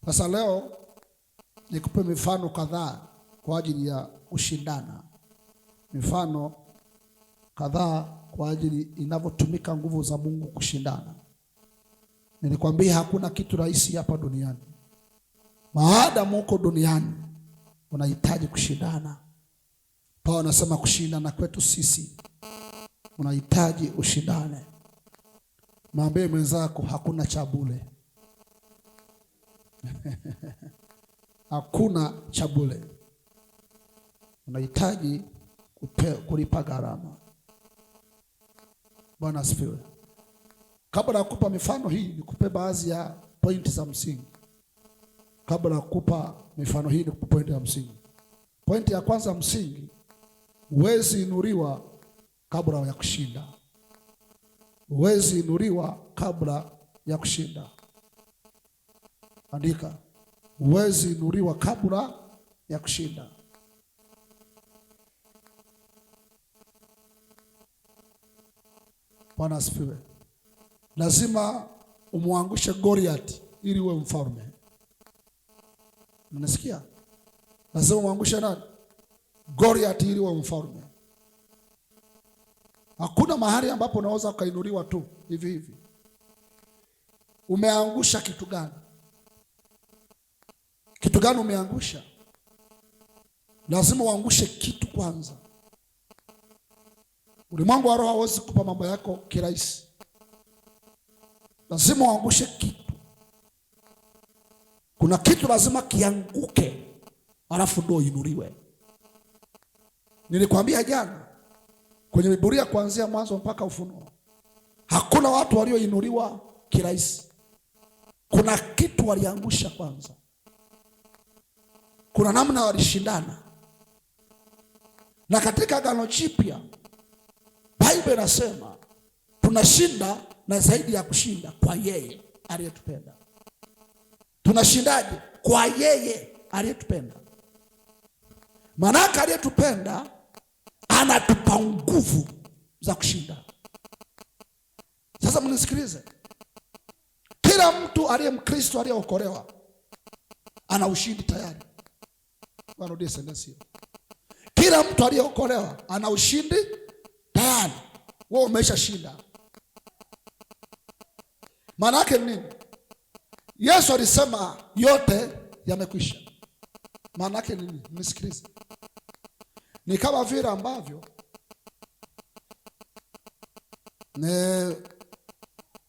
Sasa leo nikupe mifano kadhaa kwa ajili ya kushindana. Mifano kadhaa kwa ajili inavyotumika nguvu za Mungu kushindana. Nilikwambia hakuna kitu rahisi hapa duniani. Maadamu uko duniani unahitaji kushindana. Paulo anasema kushindana kwetu sisi unahitaji ushindane. Mwambie mwenzako hakuna cha bure. Hakuna cha bure. Unahitaji kulipa gharama. Bwana asifiwe. Kabla ya kukupa mifano hii, nikupe baadhi ya pointi za msingi. Kabla ya kukupa mifano hii, nikupe pointi ya msingi. Pointi ya kwanza msingi, huwezi inuliwa kabla ya kushinda. Huwezi inuliwa kabla ya kushinda. Andika, huwezi inuliwa kabla ya kushinda. Bwana asifiwe. Lazima umwangushe Goliath ili uwe mfalme. Unasikia? Lazima umwangushe nani? Goliath ili uwe mfalme. Hakuna mahali ambapo unaweza ukainuliwa tu hivi hivi. Umeangusha kitu gani? Kitu gani umeangusha? Lazima uangushe kitu kwanza. Ulimwengu wa roho hawezi kupa mambo yako kirahisi. Lazima uangushe kitu. Kuna kitu lazima kianguke, alafu ndio inuliwe. Nilikwambia jana kwenye Biblia kuanzia Mwanzo mpaka Ufunuo, hakuna watu walioinuliwa kirahisi. Kuna kitu waliangusha kwanza. Kuna namna walishindana. Na katika Agano Jipya Biblia inasema tunashinda na zaidi ya kushinda kwa yeye aliyetupenda. Tunashindaje? Kwa yeye aliyetupenda. Maana aliyetupenda anatupa nguvu za kushinda. Sasa mnisikilize. Kila mtu aliye Mkristo aliyeokolewa ana ushindi tayari. Warudie sentensi. Kila mtu aliyeokolewa ana ushindi tayari. Wewe umeshashinda. Maana yake nini? Yesu alisema yote yamekwisha. Maana yake nini? Mnisikilize. Ni kama vile ambavyo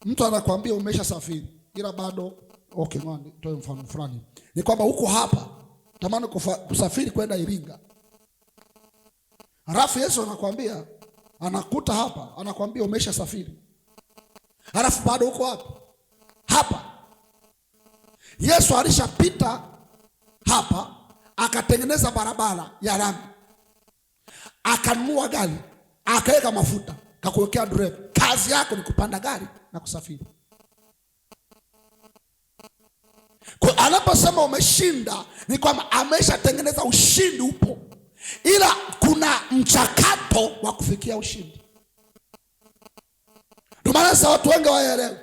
mtu anakuambia umeshasafiri ila bado ng'ani, toe mfano fulani. Ni kwamba huko hapa tamani kusafiri kwenda Iringa. Halafu Yesu anakuambia, anakuta hapa, anakuambia umeshasafiri. Halafu bado huko hapa. Yesu alishapita hapa, akatengeneza barabara ya lami. Akanunua gari, akaweka mafuta, kakuwekea dereva. Kazi yako ni kupanda gari na kusafiri. Kwa anaposema umeshinda, ni kwamba ameshatengeneza ushindi upo. Ila kuna mchakato wa kufikia ushindi. Ndio maana sasa watu wengi waelewe.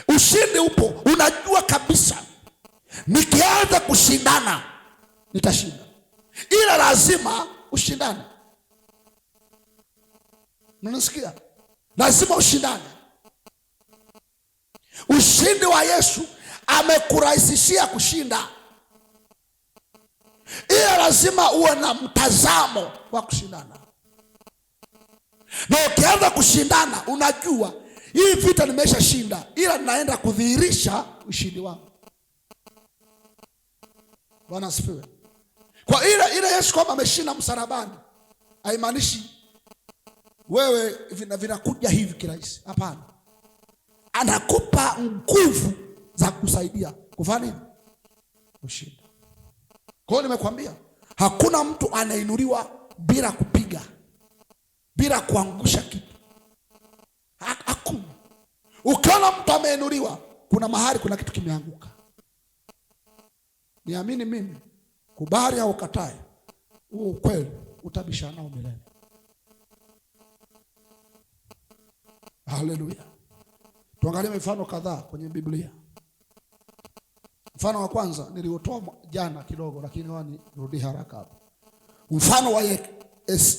Ushindi upo, unajua kabisa nikianza kushindana nitashinda. Ila lazima ushindane. Unasikia? Lazima ushindane. Ushindi wa Yesu amekurahisishia kushinda. Ila lazima uwe na mtazamo wa kushindana. Na ukianza kushindana unajua hii vita nimeshashinda, ila ninaenda kudhihirisha ushindi wangu. Bwana asifiwe. Kwa ile Yesu kama ameshinda msalabani haimaanishi wewe vinakuja hivi kirahisi. Hapana. Anakupa nguvu za kusaidia kufanya nini? Kushinda. Kwa hiyo nimekwambia hakuna mtu anainuliwa bila kupiga, bila kuangusha kitu. Hakuna. Ukiona mtu ameinuliwa, kuna mahali kuna kitu kimeanguka. Niamini mimi, kubali au ukatae, huo ukweli utabishana nao milele. Haleluya. Tuangalie mifano kadhaa kwenye Biblia. Mfano wa kwanza niliotoa jana kidogo, lakini nirudi haraka hapo. Mfano wa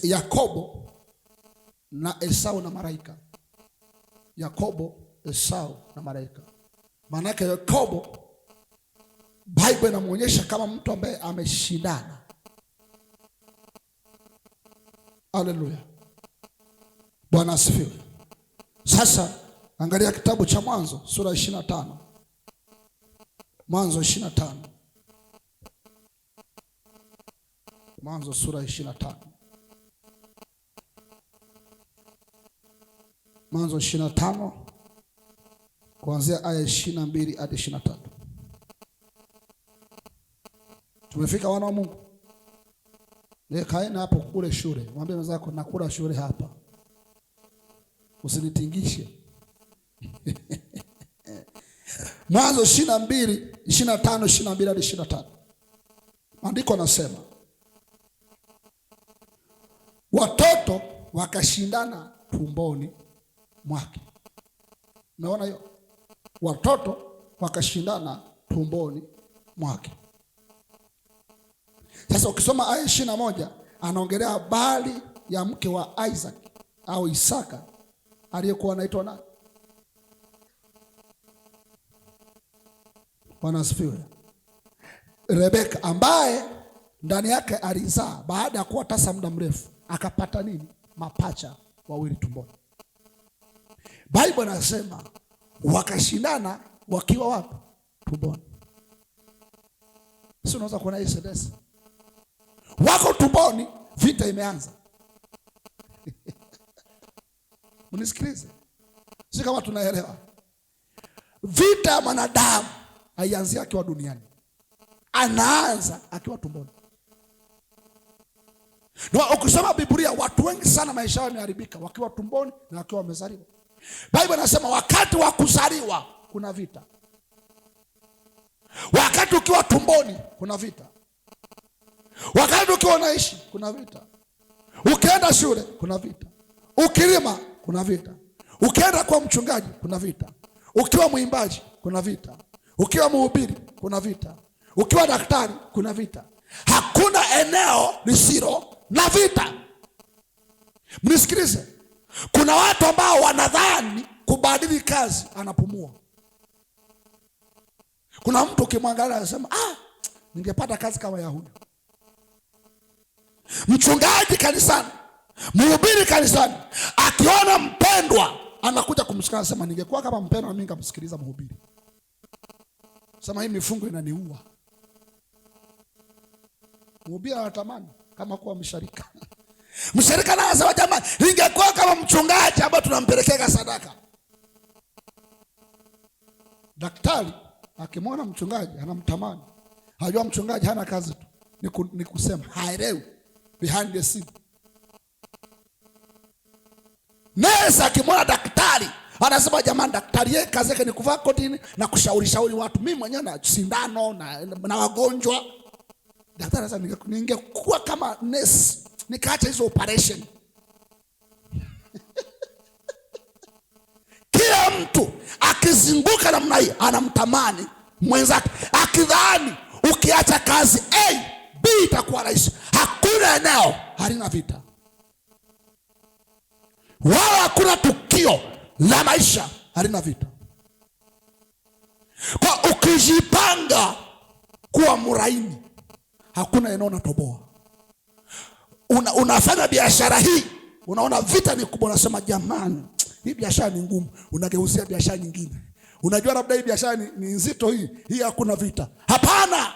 Yakobo na Esau na malaika. Yakobo, Esau na malaika. Maana yake Yakobo, Biblia inamuonyesha kama mtu ambaye ameshindana. Haleluya. Bwana asifiwe. Sasa angalia kitabu cha Mwanzo sura 25. Mwanzo 25. Mwanzo sura 25. Mwanzo 25 kuanzia aya 22 hadi 23. Tumefika wana wa Mungu. Kaeni hapo kule shule. Mwambie mwenzako nakula shule hapa. Usinitingishe. Mwanzo 22, 25, 22 hadi 23. Maandiko yanasema watoto wakashindana tumboni mwake. Umeona hiyo? Watoto wakashindana tumboni mwake. Sasa ukisoma aya 21 anaongelea habari ya mke wa Isaac au Isaka aliyekuwa anaitwa nani? Bwana asifiwe. Rebeka, ambaye ndani yake alizaa baada ya kuwa tasa muda mrefu, akapata nini? Mapacha wawili tumboni. Biblia inasema wakashindana wakiwa wapi? Tumboni. Sio, unaweza kuona hii sentensi. Wako tumboni, vita imeanza. Unisikilize. Si kama tunaelewa. Vita ya mwanadamu haianzi akiwa duniani. Anaanza akiwa tumboni. Ndio ukisoma Biblia watu wengi sana maisha yao yameharibika wakiwa tumboni na wakiwa wamezaliwa. Biblia inasema wakati wa kuzaliwa kuna vita. Wakati ukiwa tumboni kuna vita. Wakati ukiwa unaishi kuna vita. Ukienda shule kuna vita. Ukilima kuna vita. Ukienda kwa mchungaji kuna vita. Ukiwa mwimbaji kuna vita. Ukiwa mhubiri kuna vita. Ukiwa daktari kuna vita. Hakuna eneo lisilo na vita. Mnisikilize. Kuna watu ambao wanadhani kubadili kazi anapumua. Kuna mtu ukimwangalia anasema ningepata kazi kama ya huyu. Mchungaji kanisani, mhubiri kanisani, akiona mpendwa anakuja kumsikiliza, anasema ningekuwa kama mpendwa mimi ningemsikiliza mhubiri. Sema hii mifungo inaniua. Mhubiri anatamani kama kuwa msharika. Msharika anasema jamani, ningekuwa kama mchungaji ambaye tunampelekea sadaka. Daktari akimwona mchungaji anamtamani. Hajua mchungaji hana kazi tu. Ni kusema haelewi behind the scene. Nesa akimwona daktari anasema jamani, daktari yeye kazi yake ni kuvaa koti na kushauri watu. Mimi mwenyewe na sindano na wagonjwa. Daktari anasema ningekuwa kama nesi nikaacha hizo operation. Kila mtu akizunguka namna hii anamtamani mwenzake, akidhani ukiacha kazi A, B itakuwa rahisi. Hakuna eneo halina vita. Wala hakuna tukio la maisha halina vita. Kwa ukijipanga kuwa muraini, hakuna eneo unatoboa. Unafanya biashara hii, unaona vita ni kubwa, unasema jamani, hii biashara ni ngumu, unageuzia biashara nyingine. Unajua labda hii biashara ni nzito hii hakuna vita. Hapana.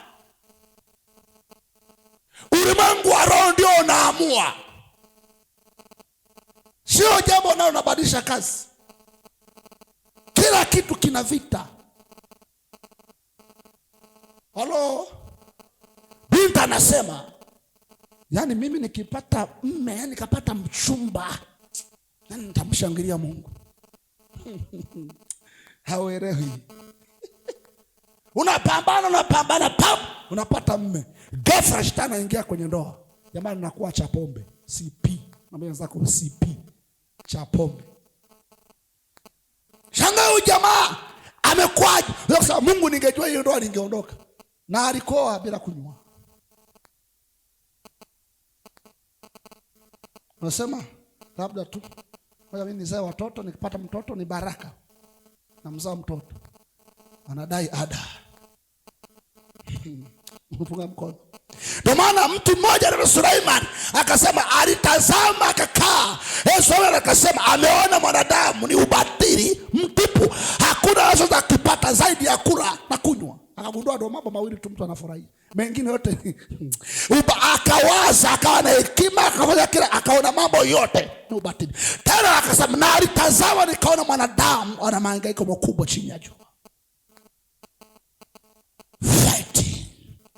Ulimwengu wa roho ndio unaamua. Sio jambo nalo unabadilisha kazi. Kila kitu kina vita. Halo. Binti anasema, yani mimi nikipata mme, nikapata mchumba, yani nitamshangilia Mungu. Hauelewi. Unapambana pam, unapata mme. Ghafla shetani anaingia kwenye ndoa. Jamani, nakuwa cha pombe, CP. Mwambie zako CP, cha pombe. Shangaa huyu jamaa Amekwaje? Sasa Mungu, ningejua hiyo ndoa ningeondoka. Na alikoa bila kunywa. Unasema labda tu ngoja mimi nizae watoto, nikipata mtoto ni baraka. Na mzaa mtoto anadai ada. Mpunga mkono. Ndio maana mtu mmoja na Suleiman akasema, alitazama akakaa. Suleiman akasema ameona mwanadamu ni ubatili mtupu, hakuna anachoweza kupata zaidi ya kula na kunywa. Akagundua ndio mambo mawili tu mtu anafurahia, mengine yote akawaza, akawa na hekima, akafanya kila, akaona mambo yote ni ubatili. Tena akasema, na alitazama nikaona mwanadamu ana mahangaiko makubwa chini ya jua.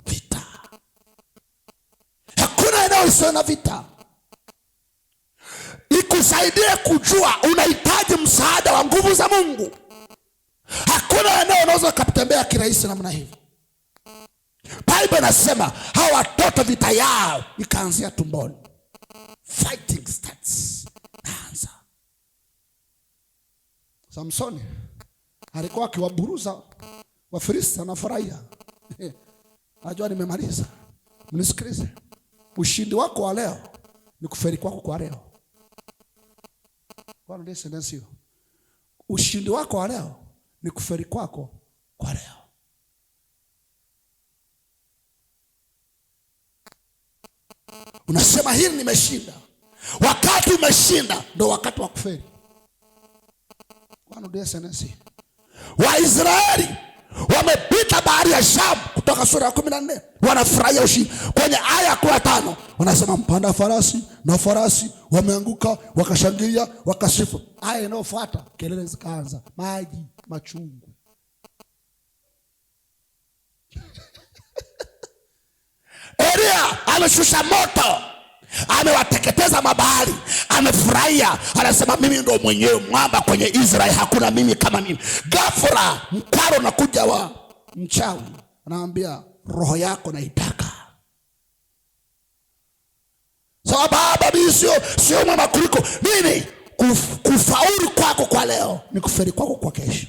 Vita. Hakuna eneo lisilo na vita. Ikusaidie kujua unahitaji msaada wa nguvu za Mungu. Hakuna eneo unaweza kutembea kirahisi namna hivi. Biblia inasema hawa watoto vita yao ikaanzia tumboni. Fighting starts. Naanza. Samsoni alikuwa akiwaburuza Wafilisti, anafurahia. Najua nimemaliza. Mnisikilize. Ushindi wako wa leo ni kufeli kwako kwa leo. Kwa nini sasa sio? Ushindi wako wa leo ni kufeli kwako kwa leo. Unasema hili nimeshinda. Wakati umeshinda ndio wakati wa kufeli. Kwa nini sasa sio? Waisraeli wamepita bahari ya Shamu kutoka sura ya 14. Wanafurahia ushindi. Kwenye aya ya 15 wanasema mpanda farasi na farasi wameanguka, wakashangilia, wakasifu. Aya inayofuata kelele zikaanza, maji machungu. Elia ameshusha moto, amewateketeza mabahari, amefurahia, anasema mimi ndo mwenyewe mwamba kwenye Israeli, hakuna mimi kama mimi. Ghafla mkwaro unakuja wa mchawi, anaambia roho yako naitaka. Sawa baba, mimi sio mwema kuliko nini. Kufaulu kwako kwa leo ni kufeli kwako kwa kesho.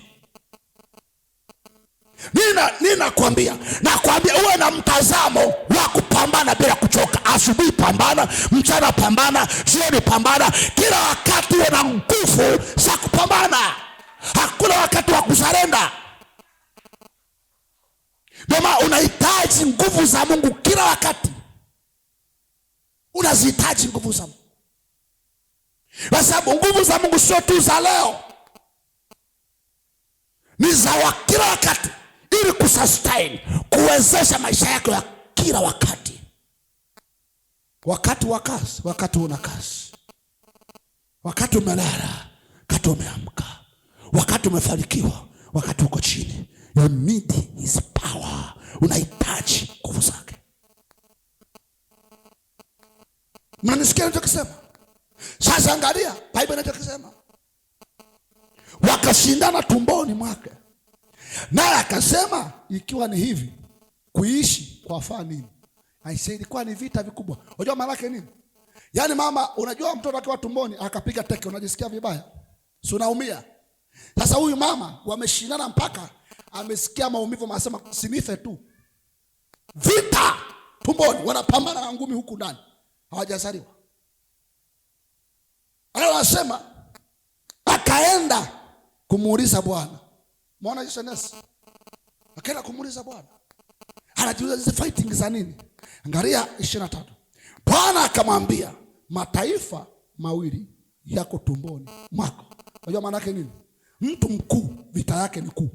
Nakwambia uwe na mtazamo wa kupambana bila kuchoka. Asubuhi pambana, mchana pambana, jioni pambana, kila wakati uwe na nguvu za kupambana. Hakuna wakati wa kuzarenda. Ndio unahitaji nguvu za Mungu kila wakati. Unazihitaji nguvu za Mungu. Kwa sababu nguvu za Mungu sio tu za leo, ni za kila wakati, ili kusustain, kuwezesha maisha yako ya kila wakati. Wakati wa kazi, wakati una kazi. Wakati umelala, wakati umeamka. Wakati umefanikiwa, wakati uko chini. You need his power. Unahitaji nguvu zake. Mnanisikia ninachokisema? Sasa angalia, Biblia inachokisema. Wakashindana tumboni mwake. Naye akasema ikiwa ni hivi, kuishi kwa faa nini? Aisee, ilikuwa ni vita vikubwa. Unajua maana yake nini? Yaani mama, unajua mtoto akiwa tumboni akapiga teke, unajisikia vibaya? Si unaumia? Sasa huyu mama wameshindana mpaka amesikia maumivu, anasema sinife tu. Vita tumboni, wanapambana na ngumi huku ndani. Hawajazaliwa. Anasema akaenda kumuuliza Bwana. Muona Yesu nasi. Akaenda kumuuliza Bwana. Anajiuliza hizi fighting za nini? Angalia 23. Bwana akamwambia, mataifa mawili yako tumboni mwako. Unajua maana yake nini? Mtu mkuu vita yake ni kuu.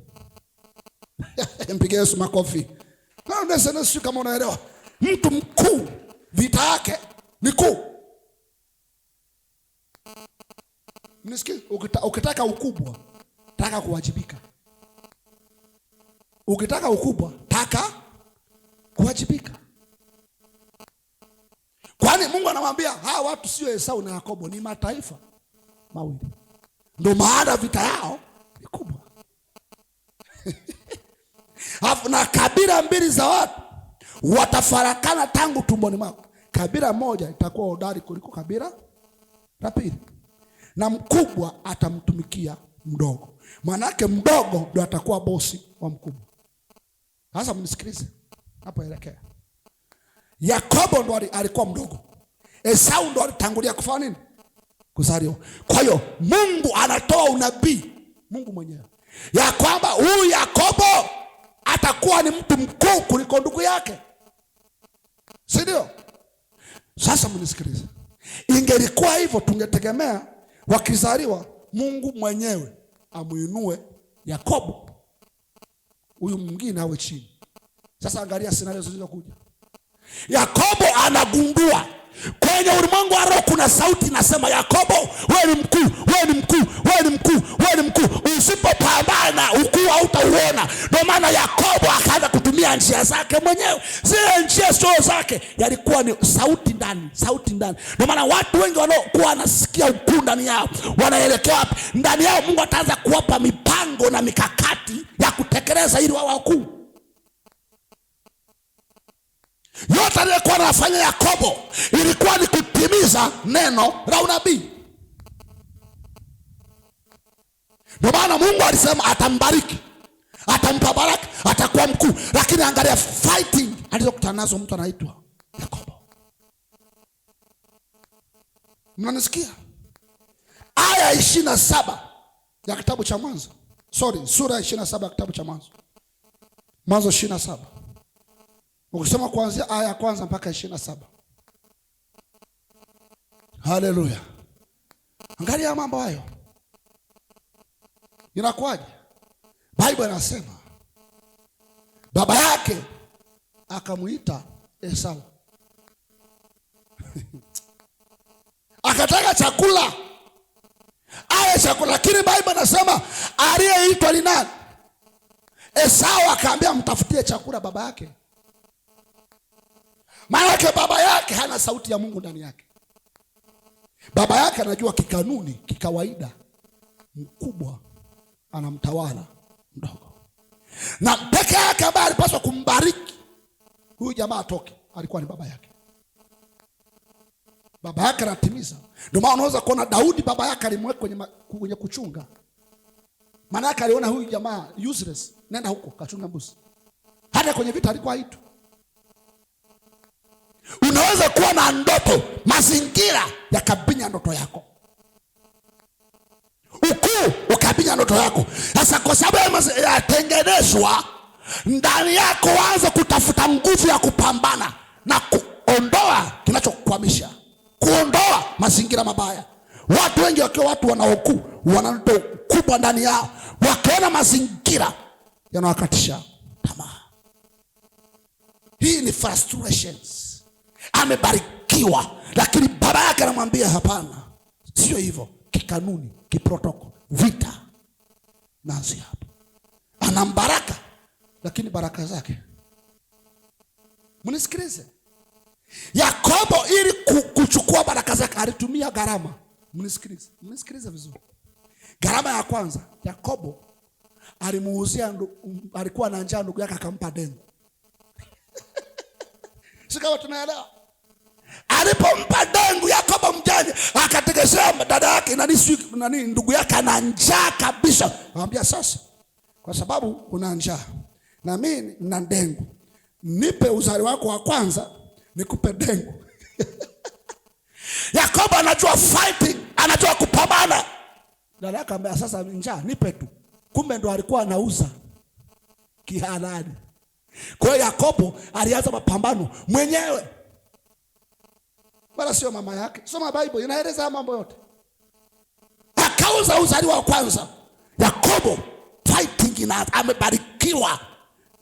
Mpige Yesu makofi. Na ndio kama unaelewa. Mtu mkuu vita yake ni kuu. Mnisikia? Ukitaka ukubwa, taka kuwajibika. Ukitaka ukubwa, taka kuwajibika. Kwani Mungu anamwambia hawa watu sio Esau na Yakobo, ni mataifa mawili. Ndio maana vita yao ni kubwa. Alafu na kabila mbili za watu watafarakana tangu tumboni mwako. Kabila moja itakuwa hodari kuliko kabila la pili, na mkubwa atamtumikia mdogo. Manake mdogo ndio atakuwa bosi wa mkubwa. Sasa mnisikilize hapo elekea. Yakobo ndo alikuwa mdogo. Esau ndo alitangulia kufanya nini? Kuzaliwa. Kwa hiyo Mungu anatoa unabii, Mungu mwenyewe, ya kwamba huyu Yakobo atakuwa ni mtu mkuu kuliko ndugu yake. Si ndio? Sasa mnisikilize. Ingelikuwa hivyo tungetegemea wakizaliwa Mungu mwenyewe amuinue Yakobo, huyu mwingine awe chini. Sasa angalia scenario zilizokuja. Yakobo anagundua kwenye ulimwengu wa roho kuna sauti inasema, Yakobo, wewe ni mkuu, wewe ni mkuu, wewe ni mkuu, wewe ni mkuu. Usipopambana ukuu hautauona. Ndio maana Yakobo akaanza kutumia njia zake mwenyewe. Zile njia sio zake, yalikuwa ni sauti ndani, sauti ndani. Ndio maana watu wengi wanaokuwa wanasikia ukuu ndani yao wanaelekea wapi? Ndani yao Mungu ataanza kuwapa mipango na mikakati ya kutekeleza ili wawe wakuu. Yote alikuwa anafanya Yakobo ilikuwa ni kutimiza neno la unabii. Ndio maana Mungu alisema atambariki, atampa baraka, atakuwa mkuu. Lakini angalia fighting alizokutana nazo mtu anaitwa Yakobo. Mnanisikia? Aya 27 ya kitabu cha Mwanzo. Sura ya 27 ya kitabu cha Mwanzo. Mwanzo 27. Ukisoma kuanzia aya ya kwanza mpaka 27. Haleluya. Angalia mambo hayo. Inakuwaje? Biblia inasema baba yake akamuita Esau. Akataka chakula. Chakula, lakini Biblia inasema aliyeitwa ni nani? Esau. Akaambia mtafutie chakula baba yake. Maana baba yake hana sauti ya Mungu ndani yake. Baba yake anajua kikanuni, kikawaida, mkubwa anamtawala mdogo. Na peke yake ambaye alipaswa kumbariki huyu jamaa atoke alikuwa ni baba yake. Baba yake anatimiza. Ndio maana unaweza kuona Daudi baba yake alimweka kwenye kuchunga. Maana yake aliona huyu jamaa useless, nenda huko kachunga mbuzi. Hata kwenye vita alikuwa haitu. Unaweza kuwa na ndoto, mazingira yakabinya ndoto yako, ukuu ukabinya ndoto yako. Sasa kwa sababu yatengenezwa ndani yako, anza kutafuta nguvu ya kupambana na kuondoa kinachokukwamisha, kuondoa mazingira mabaya. Watu wengi wakiwa watu wanaokuu, wana ndoto kubwa ndani yao, wakiona mazingira yanawakatisha tamaa. Hii ni frustrations. Amebarikiwa, lakini baba yake anamwambia hapana, sio hivyo, kikanuni, kiprotoko, vita. Naanzi hapo. Anambaraka, lakini baraka zake. Mnisikilize. Yakobo ili kuchukua baraka zake alitumia gharama. Mnisikilize vizuri. Gharama ya kwanza, Yakobo alimuuzia, alikuwa na njaa ndugu yake akampa dengu. Sikawa tunaelewa. Alipompa dengu Yakobo mjane, akategeshea dada yake nani ndugu yake ana njaa kabisa. Anamwambia sasa, kwa sababu una njaa na mimi nina dengu, nipe uzali wako wa kwanza nikupe dengu. Yakobo anajua fighting, anajua kupambana. Dada yake ambaye sasa njaa nipe tu. Kumbe ndo alikuwa anauza kihalali. Kwa hiyo Yakobo alianza mapambano mwenyewe, wala sio mama yake. Soma Biblia inaeleza mambo yote. Akauza uzali wa kwanza. Yakobo fighting na amebarikiwa.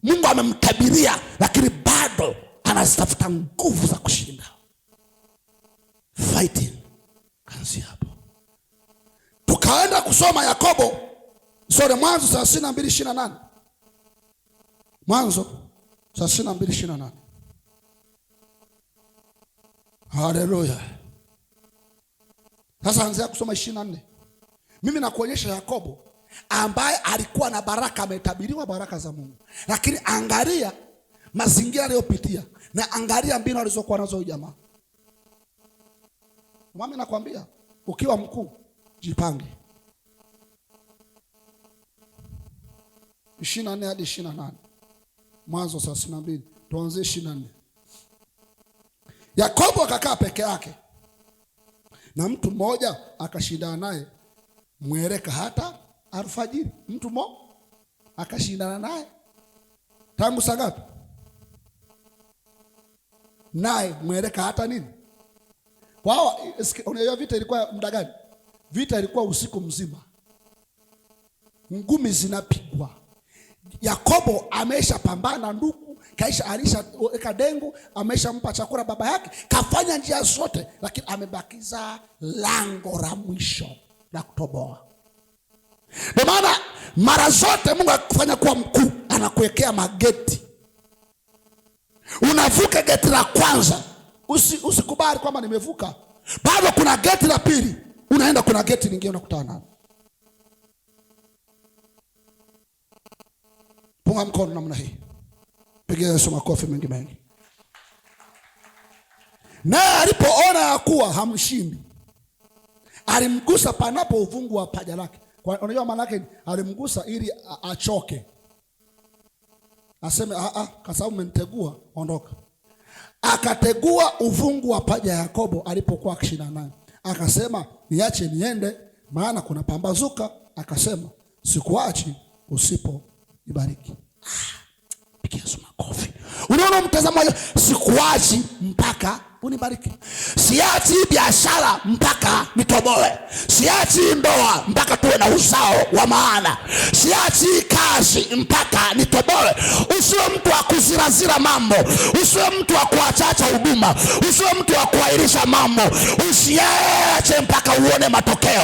Mungu amemtabiria, lakini bado anatafuta nguvu za kushinda. Fighting kanzi hapo. Tukaenda kusoma Yakobo, Mwanzo 32:28. Mwanzo 32:28. Haleluya. Sasa anza kusoma 24. Mimi nakuonyesha Yakobo ambaye alikuwa na baraka, ametabiriwa baraka za Mungu. Lakini angalia mazingira aliyopitia na angalia mbinu alizokuwa nazo jamaa. Mimi nakwambia ukiwa mkuu jipange. 24 hadi 28. Mwanzo 32, tuanzie 24. Yakobo akakaa peke yake, na mtu mmoja akashindana naye mwereka hata alfajiri. Mtu mmoja akashindana naye tangu saa ngapi? Naye mwereka hata nini? Wao, unajua vita ilikuwa muda gani? Vita ilikuwa usiku mzima, ngumi zinapigwa. Yakobo ameshapambana ndugu, kaisha alishaweka dengu, ameshampa chakula baba yake, kafanya njia zote, lakini amebakiza lango la mwisho la kutoboa. Ndio maana mara zote Mungu akifanya kuwa mkuu anakuwekea mageti. Unavuka geti la kwanza, usikubali kwamba nimevuka, bado kuna geti la pili, unaenda kuna geti lingine unakutana nalo. Punga mkono namna hii, pigia Yesu makofi mengi mengi. Naye alipoona ya kuwa hamshindi, alimgusa panapo uvungu wa paja lake. Unajua maana yake? Alimgusa ili achoke, aseme kwa sababu umenitegua, ondoka. Akategua uvungu wa paja ya Yakobo alipokuwa akishindana naye, akasema niache niende, maana kuna pambazuka. Akasema sikuachi usipo nibariki. Pigia Yesu makofi. Unaona mtazamaji, sikuachi mpaka unibariki. Siachi biashara mpaka nitoboe. Siachi ndoa mpaka tuwe na uzao wa maana. Siachi kazi mpaka nitoboe. Usiwe mtu wa kuzirazira mambo. Usiwe mtu wa kuachacha huduma. Usiwe mtu wa kuahirisha mambo. Usiache mpaka uone matokeo.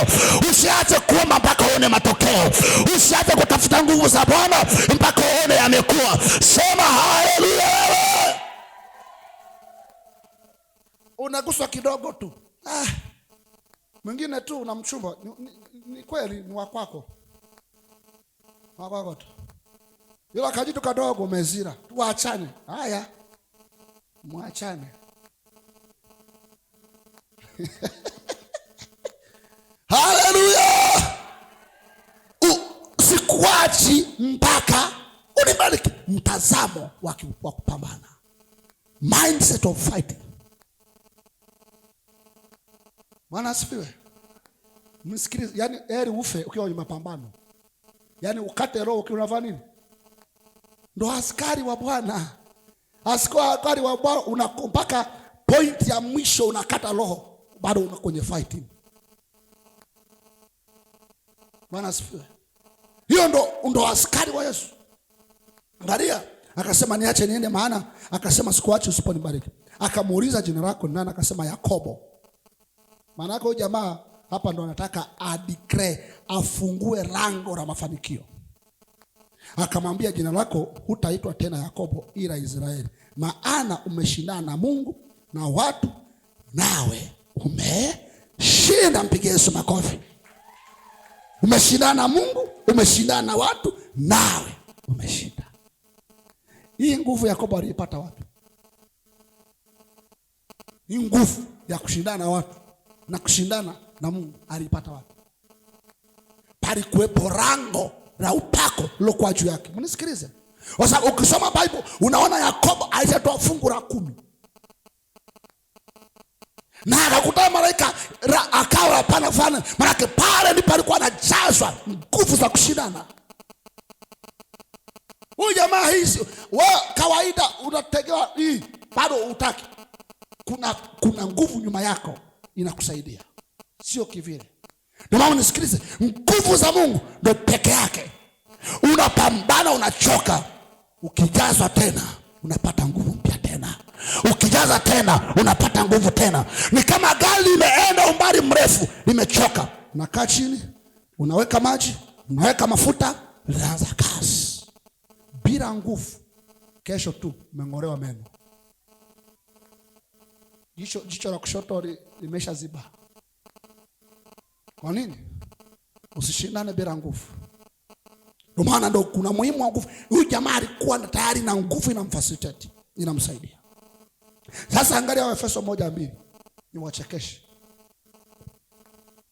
Usiache kuomba mpaka uone matokeo. Usiache kutafuta nguvu za Bwana mpaka uone yamekuwa. Sema haleluya. Unaguswa kidogo tu, mwingine tu unamchumba, ni kweli ni wakwako tu, ila kajitu kadogo umezira, tuachane. Haya, mwachane. Haleluya. Sikuachi mpaka unibariki. Mtazamo wa kupambana, mindset of fighting. Bwana asifiwe. Msikilize, yani heri ufe ukiwa kwenye mapambano. Yani ukate roho ukiwa unafanya nini? Ndo askari wa Bwana. Askari wa Bwana unakompaka point ya mwisho unakata roho, bado uko kwenye fighting. Bwana asifiwe. Hiyo ndo askari wa Yesu. Angalia, akasema niache niende, maana akasema sikuachi usiponibariki. Akamuuliza jina lako nani? Akasema Yakobo. Maana yake jamaa hapa ndo anataka adeclare, afungue lango la mafanikio. Akamwambia jina lako hutaitwa tena Yakobo ila Israeli, maana umeshindana na Mungu na watu, nawe umeshinda. Mpigie Yesu makofi. Umeshindana na Mungu, umeshindana na watu, nawe umeshinda. Hii nguvu Yakobo alipata wapi? Hii nguvu ya kushindana na watu na kushindana na Mungu alipata wapi? Palikuwepo rango la upako lilokuwa juu yake. Mnisikilize, kwa sababu ukisoma Bible unaona Yakobo alishatoa fungu la 10 na akakuta malaika akawa pana fana, maana pale ndipo alikuwa anajazwa nguvu za kushindana. Huyu jamaa hizi wewe kawaida unategewa hii, bado utaki. Kuna nguvu nyuma yako inakusaidia, sio kivile. Ndio maana nisikilize, nguvu za Mungu ndio peke yake. Unapambana, unachoka, ukijazwa tena unapata nguvu mpya tena. Ukijaza tena unapata nguvu tena. Ni kama gari limeenda umbali mrefu, limechoka, unakaa chini, unaweka maji, unaweka mafuta, linaanza kazi. Bila nguvu, kesho tu umeng'olewa meno. Jicho la kushoto limeshaziba. Kwa nini? Usishindane bila nguvu. Ndio maana ndo kuna muhimu wa nguvu. Huyu jamaa alikuwa tayari na nguvu, inamfacilitate, inamsaidia. Sasa angalia Waefeso 1:2. Ni wachekeshe.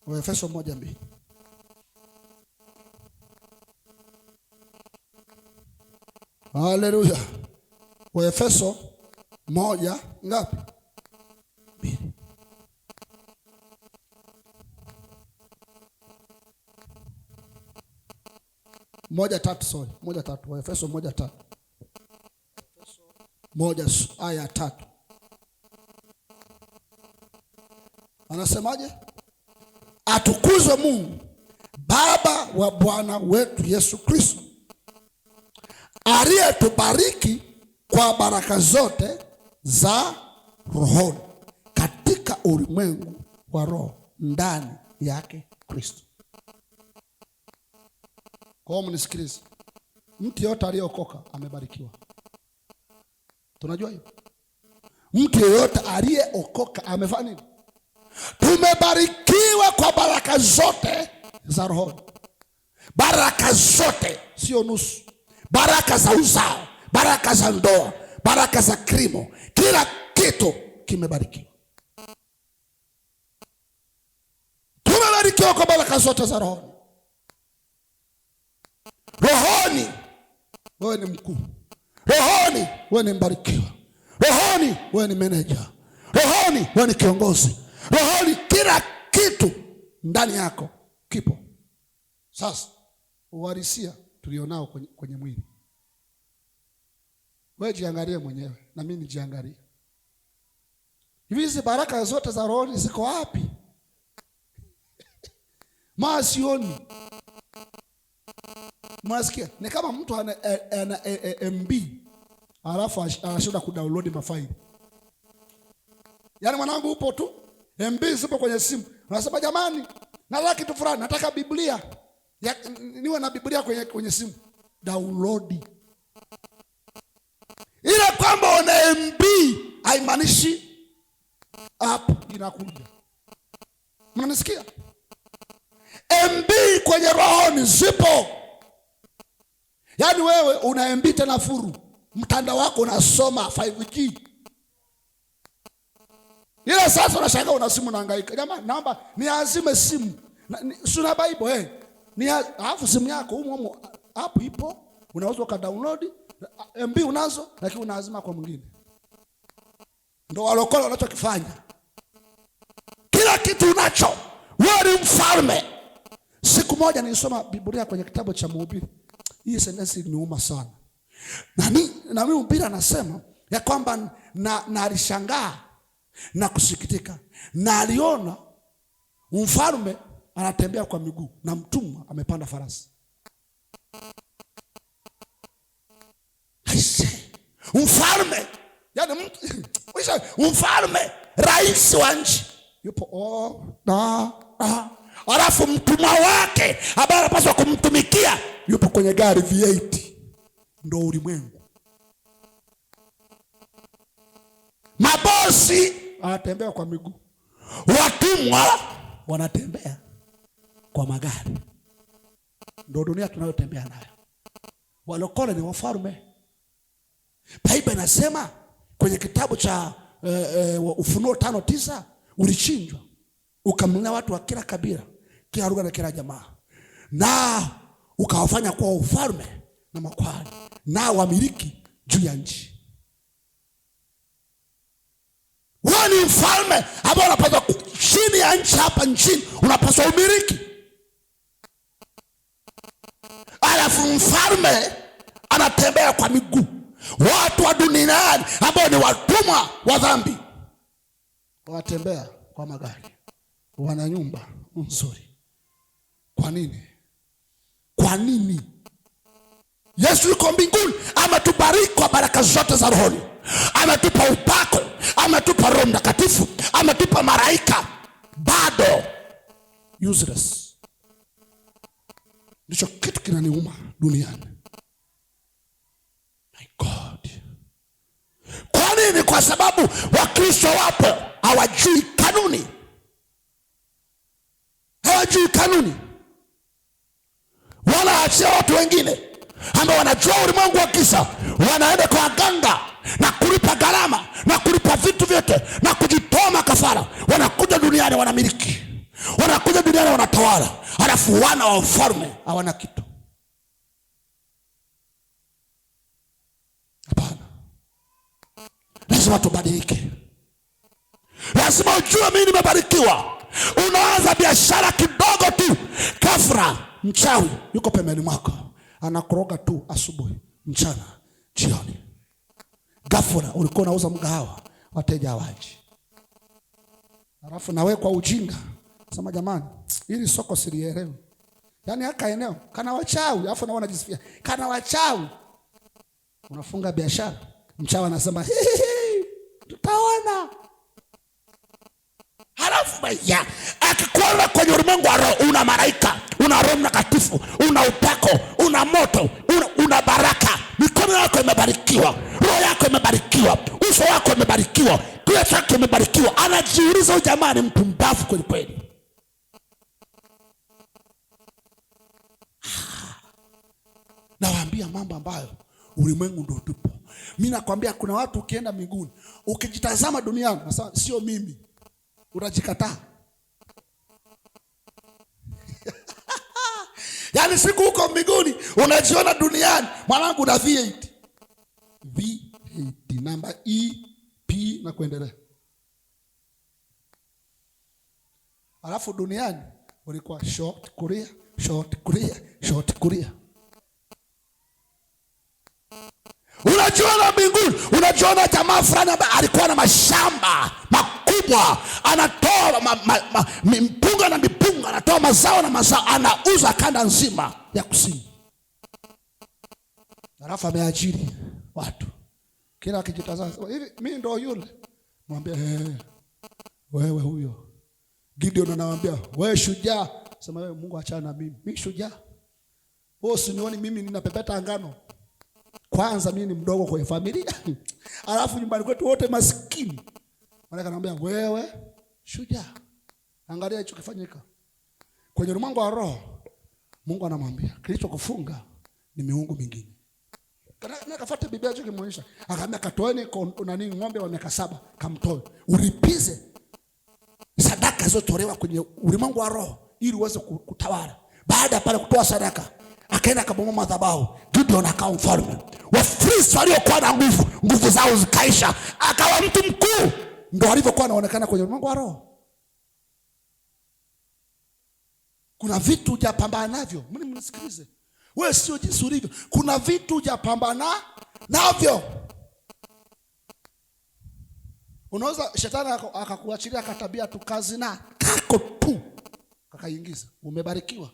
Waefeso 1:2. Haleluya. Waefeso 1 ngapi? 2. 1:3, sorry. 1:3. Waefeso 1:3. 1:3. Anasemaje? Atukuzwe Mungu Baba wa Bwana wetu Yesu Kristo, aliyetubariki kwa baraka zote za rohoni katika ulimwengu wa roho ndani yake Kristo. Kwa mnisikilize, mtu yote aliyeokoka amebarikiwa. Tunajua hiyo. Mtu yote aliyeokoka amefanya nini? Tumebarikiwa kwa baraka zote za rohoni. Baraka zote, sio nusu. Baraka za uzao, baraka za ndoa, baraka za kilimo, kila kitu kimebarikiwa. Tumebarikiwa kwa baraka zote za rohoni. Rohoni wewe ni mkuu. Rohoni wewe ni mbarikiwa. Rohoni wewe ni meneja. Rohoni wewe ni kiongozi. Rohoni kila kitu ndani yako kipo. Sasa uhalisia tulionao kwenye mwili. Wewe jiangalie mwenyewe na mimi nijiangalie. Hizi baraka zote za rohoni ziko wapi? Masioni. Mwasikia? Ni kama mtu ana MB alafu anashinda kudownload mafaili. Yaani mwanangu upo tu, MB zipo kwenye simu. Unasema jamani, nataka kitu fulani, nataka Biblia. Niwe na Biblia kwenye simu. Download. Ile kwamba una MB haimaanishi app inakuja. Mnanisikia? MB kwenye rohoni zipo. Yaani wewe una MB tena furu. Mtandao wako unasoma 5G. Ila sasa unashangaa una simu unahangaika. Jamani, naomba niazime simu. Sina Bible alafu simu yako humo app ipo, unaweza download, MB unazo lakini unaazima kwa mwingine. Ndio walokole wanachokifanya. Kila kitu unacho. Wewe ni mfalme. Siku moja nilisoma Biblia kwenye kitabu cha Mhubiri. Hii sentensi iliniuma sana. Na mimi Mhubiri anasema ya kwamba na alishangaa na kusikitika. Na aliona mfalme anatembea kwa miguu na mtumwa amepanda farasi. Mfalme, yani mfalme, rais wa nchi yupo alafu mtumwa wake ambaye anapaswa kumtumikia yupo kwenye gari V8. Ndio ulimwengu. Mabosi wanatembea kwa miguu, watumwa wanatembea kwa magari. Ndio dunia tunayotembea nayo. Walokole ni wafalme. Biblia inasema kwenye kitabu cha Ufunuo 5:9, ulichinjwa ukamlia watu wa kila kabila, kila lugha na kila jamaa, na ukawafanya kuwa ufalme na makuhani na wamiliki juu ya nchi. Wewe ni mfalme ambao unapaswa chini ya nchi hapa nchini, unapaswa umiliki. Alafu mfalme anatembea kwa miguu. Watu wa duniani ambao ni watumwa wa dhambi wanatembea kwa magari, wana nyumba nzuri. Kwa nini? Kwa nini? Yesu yuko mbinguni, ametubariki kwa baraka zote za rohoni. Ametupa upako, ametupa Roho Mtakatifu, ametupa malaika. Bado useless. Ndicho kitu kinaniuma duniani. My God. Kwa nini? Kwa sababu Wakristo wapo hawajui kanuni. Hawajui kanuni. Wanaachia watu wengine ambao wanajua ulimwengu wa giza, wanaenda kwa waganga na kulipa gharama na kulipa vitu vyote na kujitoa makafara. Wanakuja duniani wanamiliki. Wanakuja duniani wanatawala. Halafu wana wa ufalme hawana kitu. Lazima tubadilike. Lazima ujue mimi nimebarikiwa. Unaanza biashara kidogo tu, ghafla mchawi yuko pembeni mwako, anakoroga tu asubuhi, mchana, jioni. Ghafla ulikuwa unauza mgahawa, wateja hawaji. Alafu nawe kwa ujinga sema jamani, hili soko silielewi. Yaani haka eneo kana wachawi, alafu naona jisifia kana wachawi. Unafunga biashara, mchawi anasema tutaona. Halafu ya akikuona kwenye ulimwengu wa roho, una malaika, una Roho Mtakatifu, una upako, una moto, una baraka. Mikono yako imebarikiwa, roho yako imebarikiwa, uso wako umebarikiwa, kila chako imebarikiwa. Anajiuliza huyu jamaa ni mtu mbavu kweli kweli. Nawaambia mambo ambayo ulimwengu ndio tupo. Mimi nakwambia kuna watu ukienda mbinguni, ukijitazama duniani, nasema sio mimi, unajikataa. Yaani siku huko mbinguni unajiona duniani, mwanangu na V8 namba EP na kuendelea. Alafu duniani ulikuwa short kulia, short kulia, short kulia. Unajiona mbinguni, unajiona jamaa fulani ambaye alikuwa na mashamba makubwa, anatoa mpunga na mipunga, anatoa mazao na mazao, anauza kanda nzima ya kusini. Alafu ameajiri watu. Kila akijitazama hivi, mimi ndo yule. Mwambie wewe huyo. Gideon anamwambia wewe shujaa. Sema wewe Mungu achana na mimi. Mimi shujaa. Wewe usinioni mimi ninapepeta ngano. Kwanza mimi ni mdogo kwenye familia. Alafu nyumbani kwetu wote maskini. Maana anamwambia wewe shujaa. Angalia hicho kifanyika. Kwenye ulimwengu wa roho, Mungu anamwambia kilichokufunga ni miungu mingine. Kana kafuata Biblia yake kimuonyesha. Akaambia katoeni ng'ombe wa miaka 7 kamtoe. Ulipize sadaka zilizotolewa kwenye ulimwengu wa roho ili uweze kutawala. Baada ya pale kutoa sadaka, akaenda akabomoa madhabahu. Gideon akawa mfalme. Wafilisti waliokuwa na nguvu zao zikaisha, akawa mtu mkuu. Ndio alivyokuwa anaonekana kwenye ulimwengu wa roho. Kuna vitu hujapambana navyo. Mnisikilize. Wewe sio jinsi ulivyo. Kuna vitu hujapambana navyo. Unaweza shetani akakuachilia katabia tu kazi na kako tu kakaingiza. Umebarikiwa.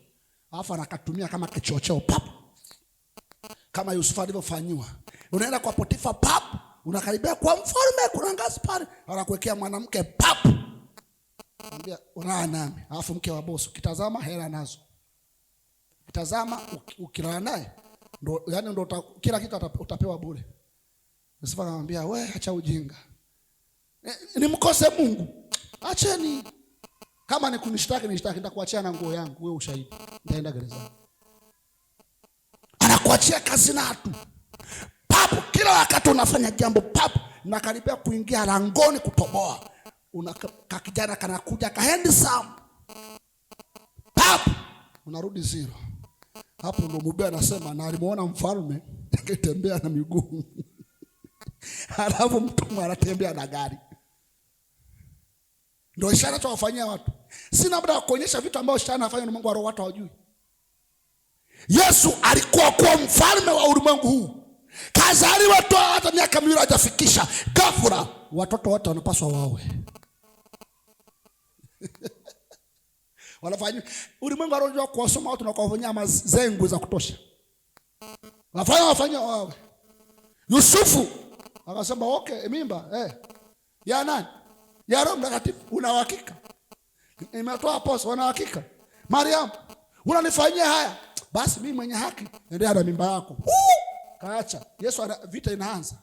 Alafu anakatumia kama kichocheo papo. Kama Yusufu alivyofanywa. Unaenda kwa Potifa papo, unakaribia kwa mfalme, kuna ngazi pale, anakuwekea mwanamke papo. Anambia unaa nami. Alafu mke wa bosi ukitazama hela nazo. Ukitazama ukilala naye ndo yani ndo kila kitu utapewa bure. Yusufu anamwambia wewe acha ujinga. Nimkose Mungu. Acheni. Kama ni kunishtaki nitakuachia na nguo yangu, wewe ushahidi. Nitaenda gerezani. Anakuachia kazi na watu. Papo kila wakati unafanya jambo papo, nakaribia kuingia langoni kutoboa. Kakijana kanakuja handsome. Papo unarudi zero. Hapo ndo mubaya anasema na alimuona mfalme akitembea na miguu. Alafu mtu anatembea na gari. Ndio ishara tunawafanyia watu. Sina muda wa kuonyesha vitu ambavyo shetani anafanya na Mungu wa roho watu hawajui. Yesu alikuwa kwa mfalme wa ulimwengu huu. Kazaliwa tu hata miaka 2 hajafikisha. Ghafla watoto wote wanapaswa wawe. Wanafanya ulimwengu wa roho kuwasoma watu na kuwafanyia mazengo za kutosha. Wafanya wawe. Yusufu akasema okay, mimba ya nani? Ya Roho Mtakatifu. Una uhakika? Nimetoa apostle, una uhakika? Mariam, unanifanyia haya? Basi mimi mwenye haki, endelea na mimba yako. Kaacha. Yesu vita inaanza.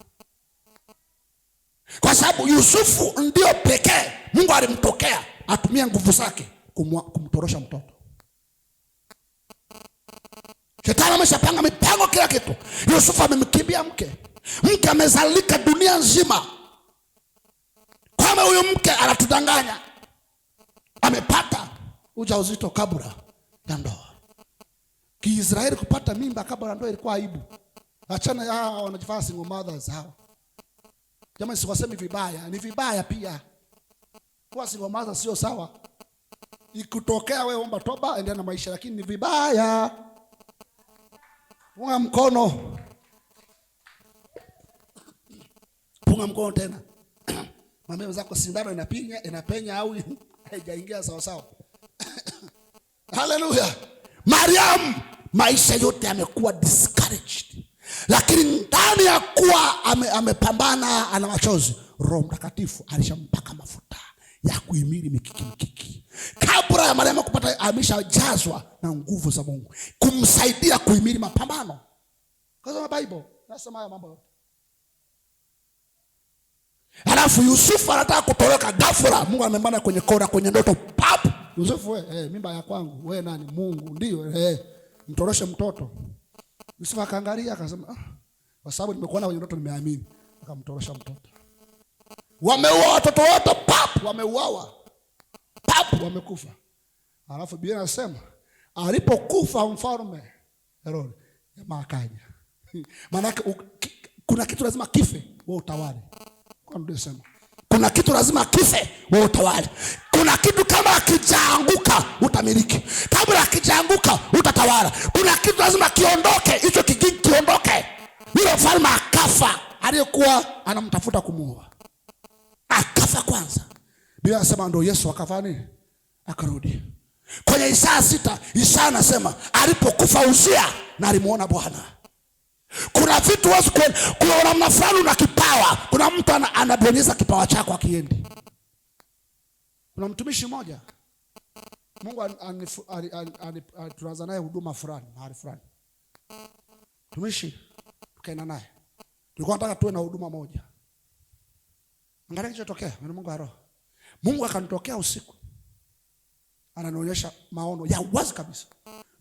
Kwa sababu Yusufu ndio pekee Mungu alimtokea atumie nguvu zake kumtorosha mtoto. Shetani ameshapanga mipango kila kitu. Yusufu amemkimbia mke. Mke amezalika dunia nzima. Kama huyo mke anatudanganya. Amepata ujauzito kabla ya ndoa. Kiisraeli kupata mimba kabla ya ndoa ilikuwa aibu. Achana wanajifanya single mothers hao. Jamani, siwasemi vibaya, ni vibaya pia. Kwa singomaza sio sawa. Ikutokea wewe omba toba, endelea na maisha, lakini ni vibaya. Punga mkono. Punga mkono tena. Mwambie wenzako sindano inapenya au haijaingia sawa sawa. Haleluya. Mariam maisha yote amekuwa discouraged. Lakini ndani ya kuwa amepambana ana machozi, Roho Mtakatifu alishampaka mafuta ya kuhimili mikiki. Kabla ya Mariam kupata, ameshajazwa na nguvu za Mungu kumsaidia kuhimili mapambano. Kwa sababu Bible nasema haya mambo yote. Alafu Yusufu anataka kutoroka ghafla, Mungu amemana kwenye kora, kwenye ndoto, pap. Yusufu wewe, mimba ya kwangu, wewe nani? Mungu ndio, mtoroshe mtoto. Yusufu akaangalia akasema, kwa sababu nimekuona kwenye ndoto nimeamini. Akamtorosha mtoto. Wameua watoto wote, pap, wameuawa. Pap, wamekufa. Alafu Biblia inasema alipokufa mfalme Herode, jamaa akaja. Maana kuna kitu lazima kife wewe utawale. Kwa ndio sema kuna kitu lazima kife wewe utawale. Kuna kitu kama kijaanguka utamiliki. Kabla kijaanguka utatawala. Kuna kitu lazima kiondoke, hicho kiondoke. Yule mfalme akafa, aliyekuwa anamtafuta kumuua. Akafa kwanza. Biblia inasema ndio Yesu akafa nini? Akarudi. Kwenye Isaya 6, Isaya anasema alipokufa Uzia na alimuona Bwana. Kuna vitu wazi kuna namna fulani na kipawa. Kuna mtu anabonyeza kipawa chako akiendi. Kuna mtumishi mmoja Mungu tunaanza naye huduma fulani mahali fulani. Mtumishi tukaenda naye. Tulikuwa tunataka tuwe na huduma moja. Angalia kilichotokea, Mungu wa roho. Mungu akanitokea usiku. Ananionyesha maono ya wazi kabisa.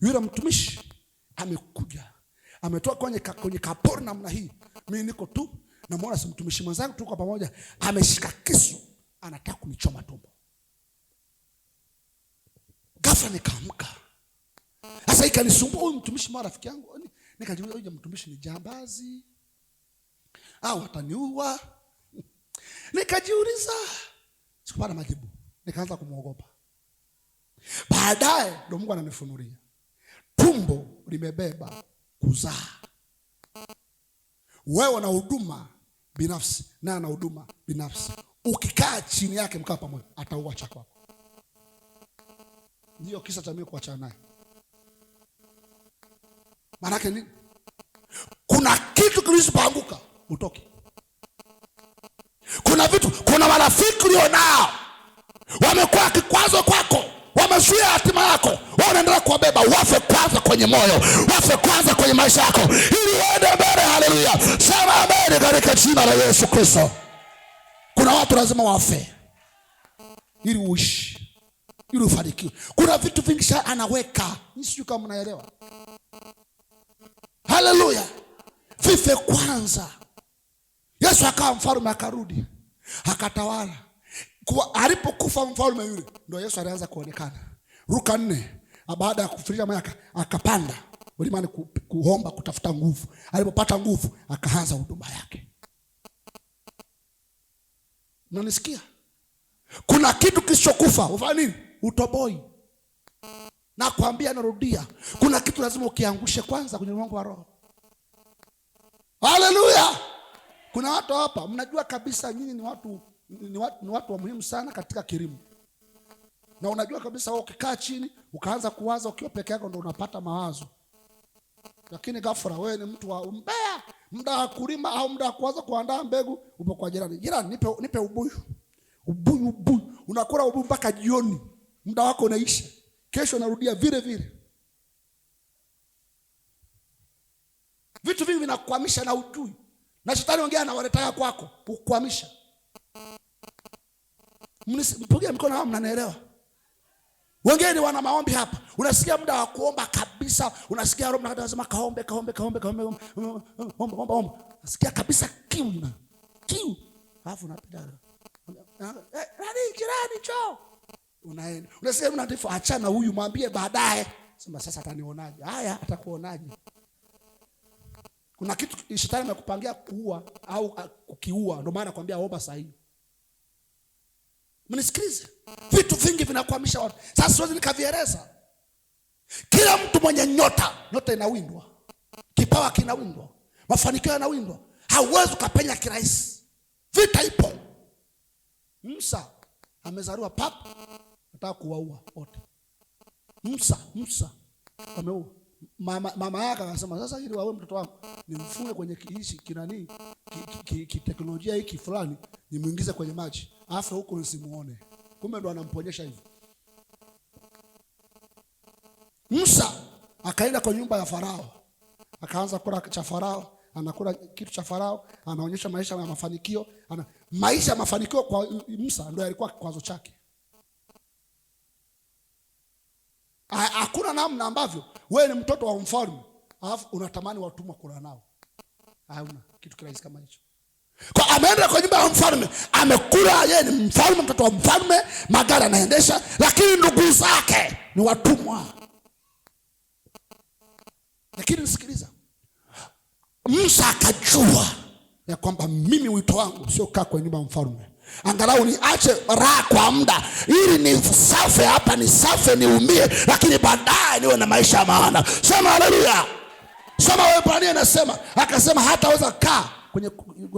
Yule mtumishi amekuja. Ametoka kwenye kapori namna hii. Mimi niko tu na muona si mtumishi mwenzangu tuko pamoja, ameshika kisu anataka kunichoma tumbo. Ghafla nikaamka. Sasa ikanisumbua huyu mtumishi mara rafiki yangu. Nikajiuliza huyu mtumishi ni jambazi au ataniua? Nikajiuliza, sikupata majibu. Nikaanza kumuogopa. Baadaye ndo Mungu ananifunulia. Tumbo limebeba kuzaa. Wewe na huduma binafsi na ana huduma binafsi. Ukikaa chini yake mkaa pamoja, atauacha kwako. Ndio kisa cha mimi kuachana naye. Maana yake nini? Kuna kitu kilichopanguka utoke. Kuna vitu, kuna marafiki ulionao wamekuwa kikwazo kwako, wamezuia hatima yako. Wewe unaendelea kuwabeba, wafe kwanza kwenye moyo, wafe kwanza kwenye maisha yako ili uende mbele. Haleluya. Sema amen katika jina la Yesu Kristo. Kuna watu lazima wafe ili uishi, ili ufanikiwe. Kuna vitu vingi anaweka, sio kama mnaelewa. Haleluya. Vife kwanza. Yesu akawa mfalme akarudi, akatawala. Alipokufa mfalme yule, ndio Yesu alianza kuonekana. Luka 4, baada ya kufirisha miaka akapanda mlimani kuomba kutafuta nguvu. Alipopata nguvu akaanza huduma yake. Unanisikia? Kuna kitu kisichokufa, ufanye nini? Utoboi. Na kuambia narudia, kuna kitu lazima ukiangushe kwanza kwenye ulimwengu wa roho. Haleluya. Kuna watu hapa mnajua kabisa nyinyi ni watu wa muhimu sana katika kilimo. Na unajua kabisa wewe ukikaa chini ukaanza kuwaza ukiwa peke yako ndio unapata mawazo. Lakini ghafla wewe ni mtu wa umbea, muda wa kulima au muda wa kuanza kuandaa mbegu upo kwa jirani. Jirani nipe ubuyu. Ubuyu. Unakula ubuyu mpaka jioni. Muda wako unaisha. Kesho narudia vile vile. Vitu vingi vinakuhamisha na ujui. Na shetani ongea na waletaya kwako kukuhamisha. Mpigie mikono hao mnanielewa. Wengine wana maombi hapa. Unasikia muda wa kuomba kabisa, unasikia Roho anasema kaombe. Omba. Unasikia kabisa kiu. Alafu unapita. Jirani choo. Unaenda. Unasikia mnatifu achana huyu mwambie baadaye. Sema sasa atanionaje? Haya atakuonaje? Kuna kitu shetani amekupangia kuua au kukiua, ndio maana nakwambia omba sahihi. Mnisikilize. Vitu vingi vinakwamisha watu. Sasa siwezi nikavieleza. Kila mtu mwenye nyota inawindwa. Kipawa kinawindwa. Mafanikio yanawindwa. Hauwezi kupenya kirahisi. Vita ipo. Musa amezaliwa pap, nataka kuwaua wote. Musa ameua. Mama yake akasema sasa ili wawe mtoto wangu nimfunge kwenye kiishi kinani kiteknolojia hiki fulani nimuingize kwenye maji afa huko nisimuone. Kumbe ndo anamponyesha hivi. Musa akaenda kwa nyumba ya Farao. Akaanza kula cha Farao, anakula kitu cha Farao, anaonyesha maisha ya mafanikio, maisha ya mafanikio kwa Musa ndio yalikuwa kikwazo chake. Hakuna namna ambavyo wewe ni mtoto wa mfalme alafu unatamani watumwa kula nao. Hauna kitu kirahisi kama hicho. Kwa ameenda kwa nyumba ya mfalme, amekula, yeye ni mfalme, mtoto wa mfalme, magari anaendesha, lakini ndugu zake ni watumwa. Lakini nisikiliza. Musa akajua ya kwamba mimi wito wangu sio kaa kwa nyumba ya mfalme. Angalau niache raha kwa muda ili ni safe hapa, ni safe niumie, lakini baadaye niwe na maisha ya maana. Sema haleluya. Soma Waebrania anasema, akasema hataweza kaa kwenye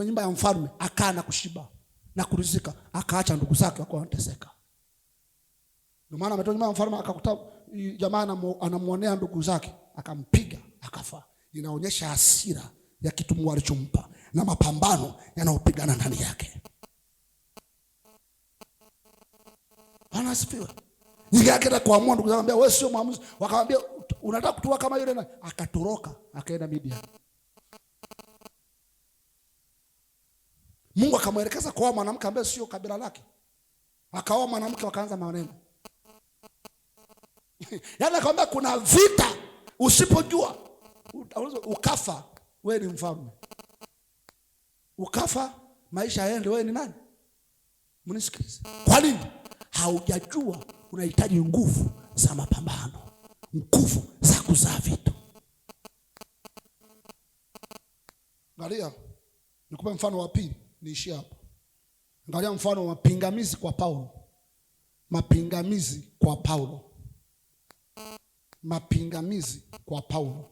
nyumba ya mfalme akaa na kushiba na kurizika, akaacha ndugu zake wako wanateseka. Ndio maana ametoka nyumba ya mfalme akakuta jamaa anamuonea ndugu zake, akampiga akafa. Inaonyesha hasira ya kitu Mungu alichompa na mapambano yanayopigana ndani yake. Bwana asifiwe. Nikaenda kuamua ndugu zangu, anambia wewe sio mwamuzi. Wakamwambia unataka kutua kama yule na akatoroka, akaenda Midian. Mungu akamwelekeza kwa mwanamke ambaye sio kabila lake. Akaoa mwanamke, wakaanza maneno. Yaani akamwambia kuna vita usipojua ukafa, wewe ni mfalme. Ukafa maisha yaende, wewe ni nani? Mnisikilize. Kwa nini? Haujajua unahitaji nguvu za mapambano, nguvu za kuzaa vitu. Angalia, nikupe mfano wa pili, niishie hapo. Angalia mfano wa mapingamizi kwa Paulo. Mapingamizi kwa Paulo. Mapingamizi kwa Paulo.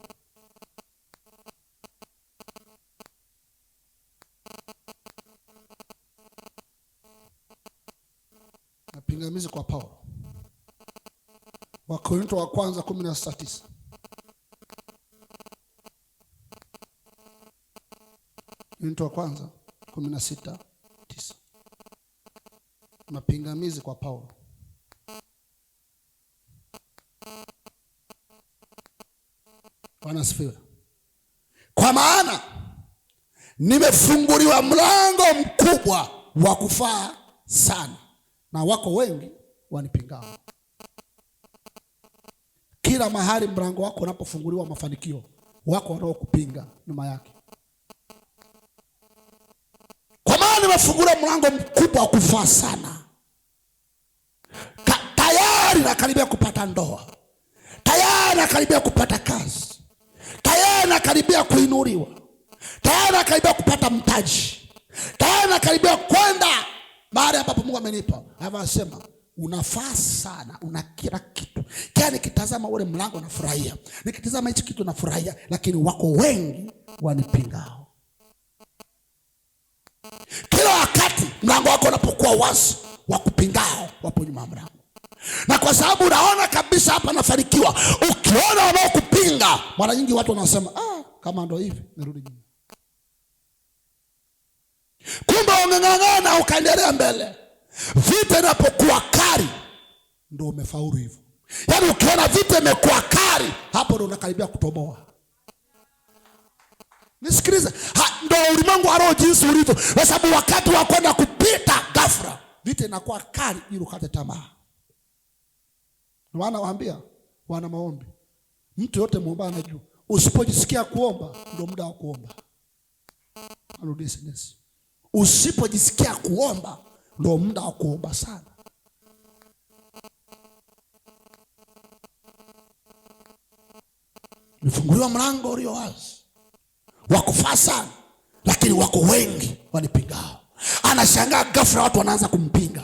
Mapingamizi kwa Paulo. Wakorintho wa kwanza 16:9. Wakorintho wa kwanza 16:9. Mapingamizi kwa Paulo. Bwana asifiwe. Kwa maana nimefunguliwa mlango mkubwa wa kufaa sana, na wako wengi wanipingao. Kila mahali mlango wako unapofunguliwa mafanikio, wako wanaokupinga nyuma yake. Kwa maana nimefunguliwa mlango mkubwa wa kufaa sana. Tayari nakaribia kupata ndoa. Tayari nakaribia kupata kazi. Tayari nakaribia kuinuliwa. Tayari nakaribia kupata mtaji. Tayari nakaribia kwenda mahali ambapo Mungu amenipa. Anasema unafaa sana, una kila kitu. Kila nikitazama ule mlango nafurahia. Nikitazama hichi kitu nafurahia, lakini wako wengi wanipingao. Kila wakati mlango wako unapokuwa wazi, wakupingao wapo nyuma ya mlango. Na kwa sababu unaona kabisa hapa nafanikiwa, ukiona wanaokupinga, mara nyingi watu wanasema kama ndo hivi nirudi nyuma. Kumbe ungangana ukaendelea mbele. Vita inapokuwa kali ndo umefaulu hivyo. Yaani ukiona vita imekuwa kali, hapo ndo unakaribia kutoboa. Nisikilize, ndo ulimwengu wa roho jinsi ulivyo. Kwa sababu wakati wa kwenda kupita ghafla, vita inakuwa kali ili ukate tamaa. Ndio waambia wana maombi, mtu yote muomba anajua. Usipojisikia kuomba ndio muda wa kuomba. Arudi senesi. Usipojisikia kuomba ndio muda wa kuomba sana. Nifunguliwa mlango ulio wazi wakufaa sana, lakini wako wengi wanipingao. Anashangaa ghafla watu wanaanza kumpinga,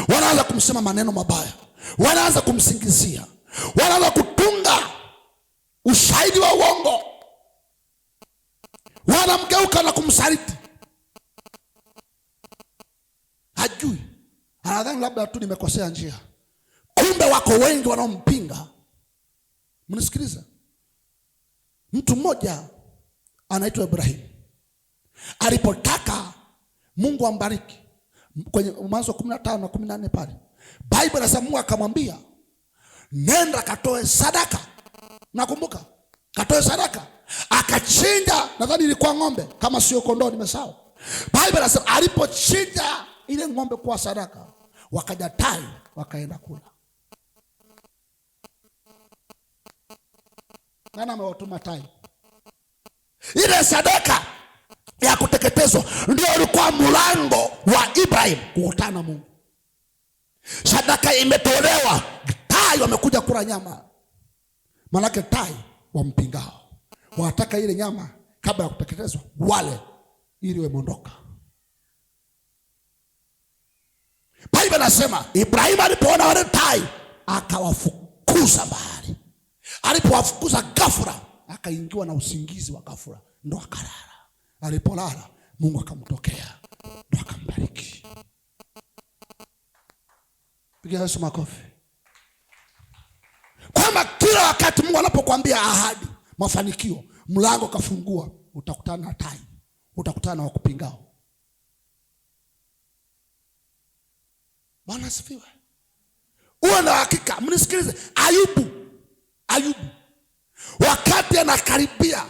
wanaanza kumsema maneno mabaya, wanaanza kumsingizia, wanaanza kutunga ushahidi wa uongo, wanamgeuka na kumsaliti. Hajui, anadhani labda tu nimekosea njia, kumbe wako wengi wanaompinga. Mnisikiliza, mtu mmoja anaitwa Ibrahim. Alipotaka Mungu ambariki, kwenye Mwanzo 15 na 14 pale, Biblia inasema Mungu akamwambia nenda katoe sadaka. Nakumbuka katoe sadaka, akachinja, nadhani ilikuwa ng'ombe kama sio kondoo, nimesahau. Biblia inasema alipochinja ile ng'ombe kwa sadaka, wakaja tai wakaenda kula. Nani amewatuma tai? Ile sadaka ya kuteketezwa ndio ulikuwa mlango wa Ibrahim kukutana na Mungu. Sadaka imetolewa, tai wamekuja kula nyama. Manake tai wampingao wanataka ile nyama kabla ya kuteketezwa wale, ili wemondoka. Biblia nasema Ibrahim alipoona wale tai akawafukuza mbali. Alipowafukuza ghafla akaingiwa na usingizi wa ghafla, ndo akalala. Alipolala Mungu akamtokea, ndo akambariki. Pigia Yesu makofi. Kwamba kila wakati Mungu anapokuambia ahadi, mafanikio, mlango kafungua, utakutana na tai, utakutana na wakupingao. Bwana asifiwe. Uwe na hakika. Mnisikilize, Ayubu wakati anakaribia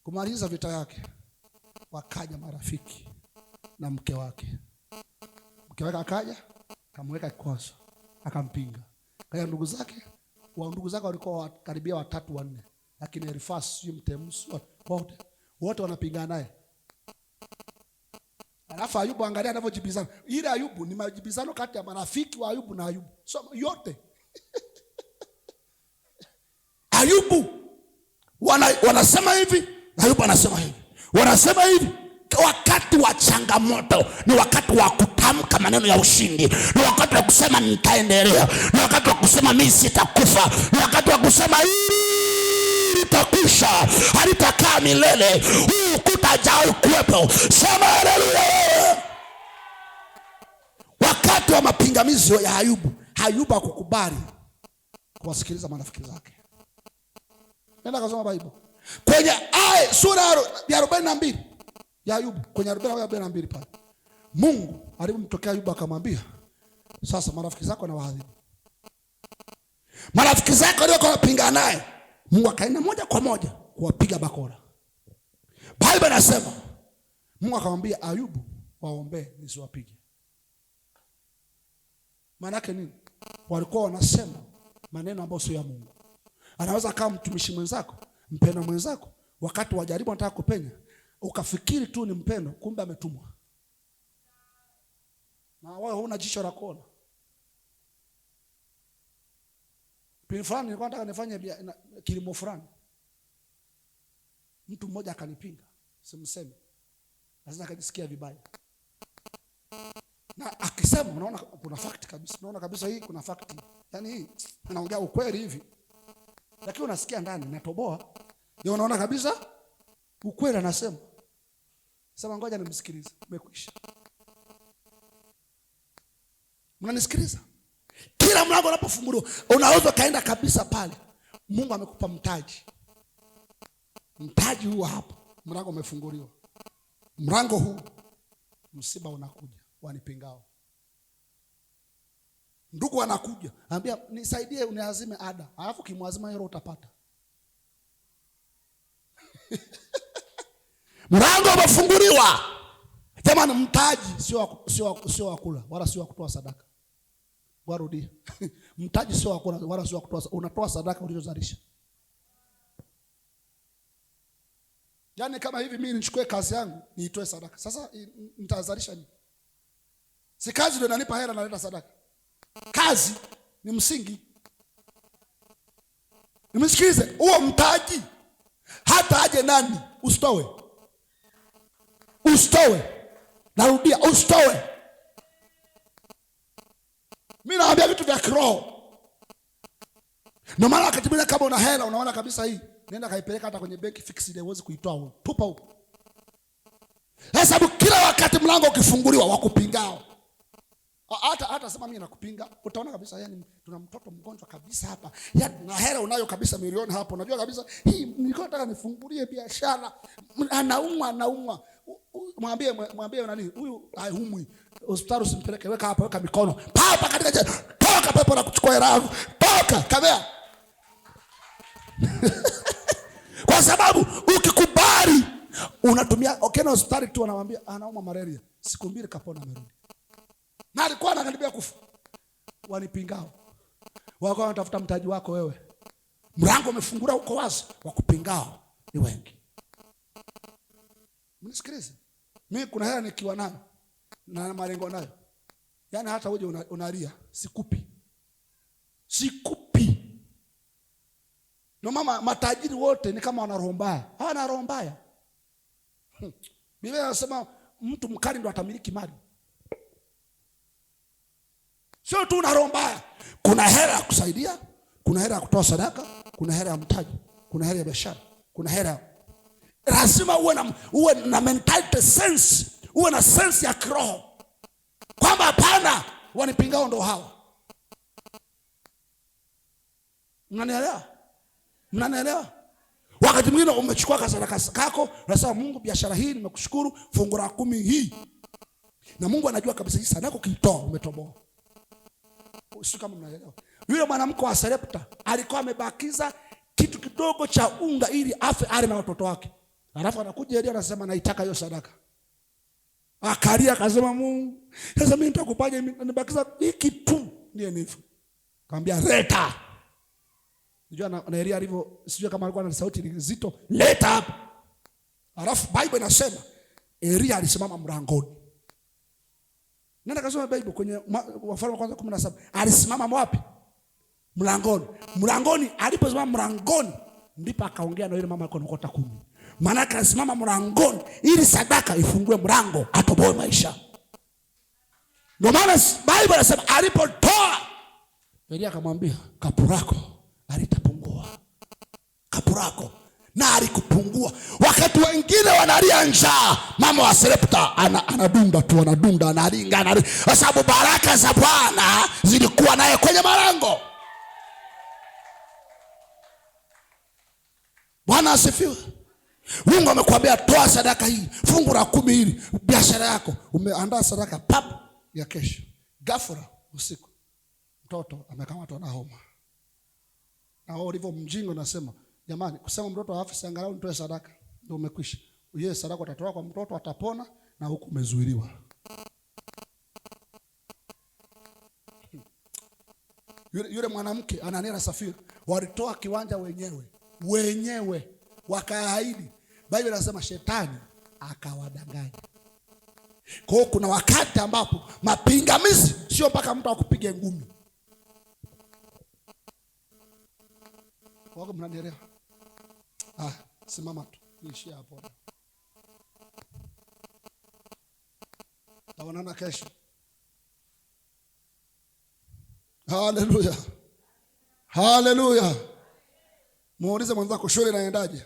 kumaliza vita yake, wakaja marafiki na mke wake. Mke wake akaja akamweka kikoso, akampinga. Kaya ndugu zake walikuwa karibia 3 4, lakini Elifasi mtemusi wote wanapingana naye. Alafu Ayubu, angalia anavyojibizana. Ile Ayubu ni majibizano kati ya marafiki wa Ayubu na Ayubu. So yote Ayubu wanasema hivi, Ayubu anasema hivi. Wanasema hivi. Wakati wa changamoto ni wakati wa kutamka maneno ya ushindi, ni wakati wa kusema nitaendelea, ni wakati wa kusema mimi sitakufa, ni wakati wa kusema hili litakwisha, halitakaa milele, huu kutajao kuwepo. Sema haleluya. Wakati wa mapingamizi ya Ayubu hakukubali kuwasikiliza marafiki zake. Nenda kasoma Biblia kwenye sura ya 42 ya Ayubu, kwenye 42 pale. Mungu alipomtokea Ayubu akamwambia, sasa marafiki zako na waadhibu. Marafiki zako waliokuwa wanapingana naye, Mungu akaenda moja kwa moja kuwapiga bakora. Biblia inasema Mungu akamwambia Ayubu, waombee nisiwapige. Maana yake nini? Walikuwa wanasema maneno ambayo sio ya Mungu. Anaweza kama mtumishi mwenzako, mpendwa mwenzako, wakati wajaribu anataka kupenya, ukafikiri tu ni mpendo, kumbe ametumwa. Na wewe huna jicho la kuona. Pili fulani nilikuwa nataka nifanye kilimo fulani. Mtu mmoja akanipinga, simsemi. Lazima akajisikia vibaya. Na akisema, unaona kuna fact kabisa. Unaona kabisa hii kuna fact. Yaani hii anaongea ukweli hivi. Lakini unasikia ndani natoboa. Ndio unaona kabisa ukweli anasema. Sema ngoja nimsikilize. Umekwisha. Mnanisikiliza? Kila mlango unapofunguliwa, unaweza kaenda kabisa pale. Mungu amekupa mtaji. Mtaji huu hapa. Mlango umefunguliwa. Mlango huu msiba unakuja, wanipingao. Ndugu wanakuja, anambia nisaidie uniazime ada. Alafu kimwazima hilo utapata. Mlango umefunguliwa. Jamani, mtaji sio wa kula wala sio wa kutoa sadaka. Warudi. Mtaji sio wa kula wala sio wa kutoa, unatoa sadaka ulizozalisha. Yaani kama hivi mimi nichukue kazi yangu niitoe sadaka. Sasa nitazalisha nini? Si kazi ndio inanipa hela naleta sadaka. Kazi ni msingi. Nimesikize, huo mtaji hata aje nani, usitoe. Narudia, usitoe. Mimi naambia vitu vya kiroho. Ndio maana wakati mwingine kama una hela unaona kabisa hii, nenda kaipeleka hata kwenye benki fixed, huwezi kuitoa wewe. Tupa huko. Sababu kila wakati mlango ukifunguliwa wakupingao. Hata sema mimi nakupinga, utaona kabisa yani tuna mtoto mgonjwa kabisa hapa. Yaani na hela unayo kabisa milioni hapo. Unajua kabisa hii nilikuwa nataka nifungulie biashara. Anaumwa. Mwambie nani? Huyu haumwi. Hospitali usimpeleke, weka hapa, weka mikono. Papa katika toka pepo na kuchukua hela yangu. Toka, kamea. Kwa sababu ukikubali unatumia na hospitali tu anamwambia anauma malaria. Siku 2 kapona amerudi. Na alikuwa anakaribia kufa. Wanipingao. Wako wanatafuta mtaji wako wewe. Mlango umefunguliwa uko wazi, wakupingao ni wengi. Mnisikilize. Mimi kuna hela nikiwa nayo na malengo nayo. Yaani hata uje unalia, sikupi. Ndio mama matajiri wote ni kama wana roho mbaya. Hawana roho mbaya. Biblia inasema mtu mkali ndo atamiliki mali. Sio tu una roho mbaya. Kuna hela ya kusaidia, kuna hela ya kutoa sadaka, kuna hela ya mtaji, kuna hela ya biashara, kuna hela. Lazima uwe na mentality sense, uwe na sense ya kiroho. Kwamba hapana, wanipingao ndo hao. Mnanielewa? Wakati mwingine umechukua kasadaka kako, unasema Mungu, biashara hii nimekushukuru, fungu la 10 hii. Na Mungu anajua kabisa hii sadaka ukitoa umetoboa. Sio kama mnaelewa. Yule mwanamke wa Sarepta alikuwa amebakiza kitu kidogo cha unga ili afe ale na watoto wake. Alafu anakuja Elia anasema naitaka hiyo sadaka. Akalia akasema Mungu, sasa mimi nitakupaje, nibakiza hiki tu ndiye nifu. Akamwambia leta. Unajua na Elia alivyo, sijui kama alikuwa na sauti nzito, leta hapa. Alafu Bible inasema Elia alisimama mlangoni. Nenda kasoma Bible kwenye Wafalme wa kwanza 17. Alisimama wapi? Mlangoni. Aliposimama mlangoni ndipo akaongea na yule mama alikuwa anakota 10. Maana akasimama mlangoni ili sadaka ifungue mlango atoboe maisha. Ndio maana Bible inasema alipotoa Elia akamwambia kapurako alitapungua. Kapurako na alikupungua. Wakati wengine wanalia njaa, mama wa Sarepta anadunda analinga. Kwa sababu baraka za Bwana zilikuwa naye kwenye malango. Bwana asifiwe. Mungu amekwambia toa sadaka hii, fungu la 10 hili, biashara yako. Umeandaa sadaka pap ya kesho. Ghafla usiku mtoto amekamatwa na homa. Na wao ulivyo mjingo nasema, jamani, kusema mtoto afi si angalau nitoe sadaka. Ndio umekwisha. Yeye sadaka utatoa kwa mtoto atapona na huku umezuiliwa. Yule mwanamke Anania na Safira walitoa kiwanja wenyewe wakaahidi. Biblia inasema shetani akawadanganya. Kwa hiyo kuna wakati ambapo mapingamizi sio mpaka mtu akupige ngumi. Wako mnanielewa? Simama tu. Niishie hapo. Taonana kesho. Haleluya. Muulize mwenzako shule inaendaje?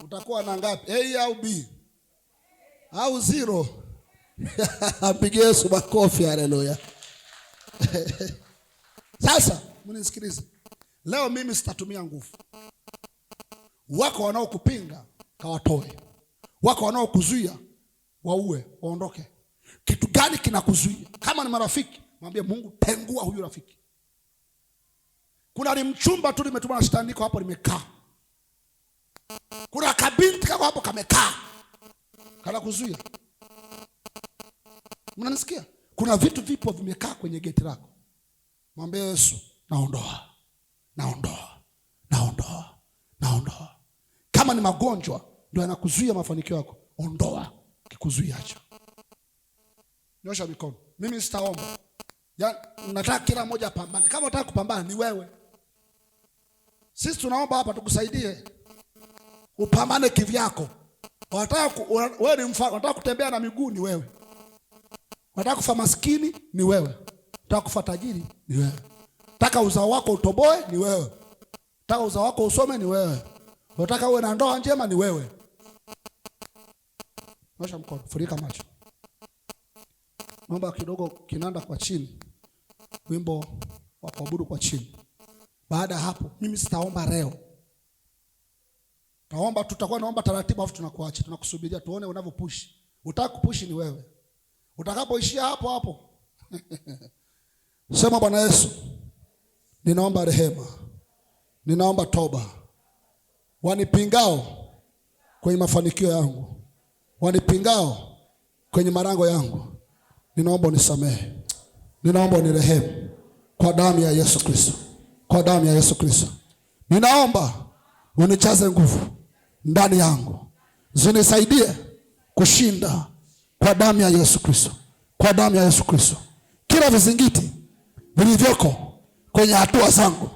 Utakuwa na ngapi? A au B? Au 0? Apigie Yesu makofi, haleluya. Sasa mnisikilize. Leo mimi sitatumia nguvu. Wako wanaokupinga kawatoe. Wako wanaokuzuia waue, waondoke. Kitu gani kinakuzuia? Kama ni marafiki, mwambie Mungu tengua huyu rafiki. Kuna ni mchumba tu limetumwa na shetani niko hapo limekaa. Kuna kabinti kako hapo kamekaa. Kana kuzuia. Mnanisikia? Kuna vitu vipo vimekaa kwenye geti lako. Mwambie Yesu, naondoa. Kama ni magonjwa ndio yanakuzuia mafanikio yako, ondoa kikuzuia hicho. Nyosha mikono. Mimi sitaomba. Nataka kila mmoja apambane. Kama unataka kupambana ni wewe. Sisi tunaomba hapa tukusaidie. upambane kivyako. Wewe ni mfano, unataka kutembea na miguu ni wewe. Unataka kufa maskini ni wewe. Unataka kufa tajiri ni wewe. Unataka uzao wako utoboe ni wewe. Unataka uzao wako usome ni wewe. Unataka uwe na ndoa njema ni wewe. Nyosha mkono, funika macho. Naomba kidogo kinanda kwa chini. Wimbo wa kuabudu kwa chini. Baada ya hapo mimi sitaomba leo. Taomba, tutakuwa naomba taratibu afu tunakuacha. Tunakusubiria tuone unavyopush. Utaka kupush ni wewe. Utakapoishia hapo hapo. Sema Bwana Yesu, ninaomba rehema. Ninaomba toba. Wanipingao kwenye mafanikio yangu, wanipingao kwenye malango yangu, ninaomba unisamehe. Ninaomba unirehemu kwa damu ya Yesu Kristo. Kwa damu ya Yesu Kristo. Ninaomba unijaze nguvu ndani yangu. Zinisaidie kushinda kwa damu ya Yesu Kristo. Kwa damu ya Yesu Kristo. Kila vizingiti vilivyoko kwenye hatua zangu,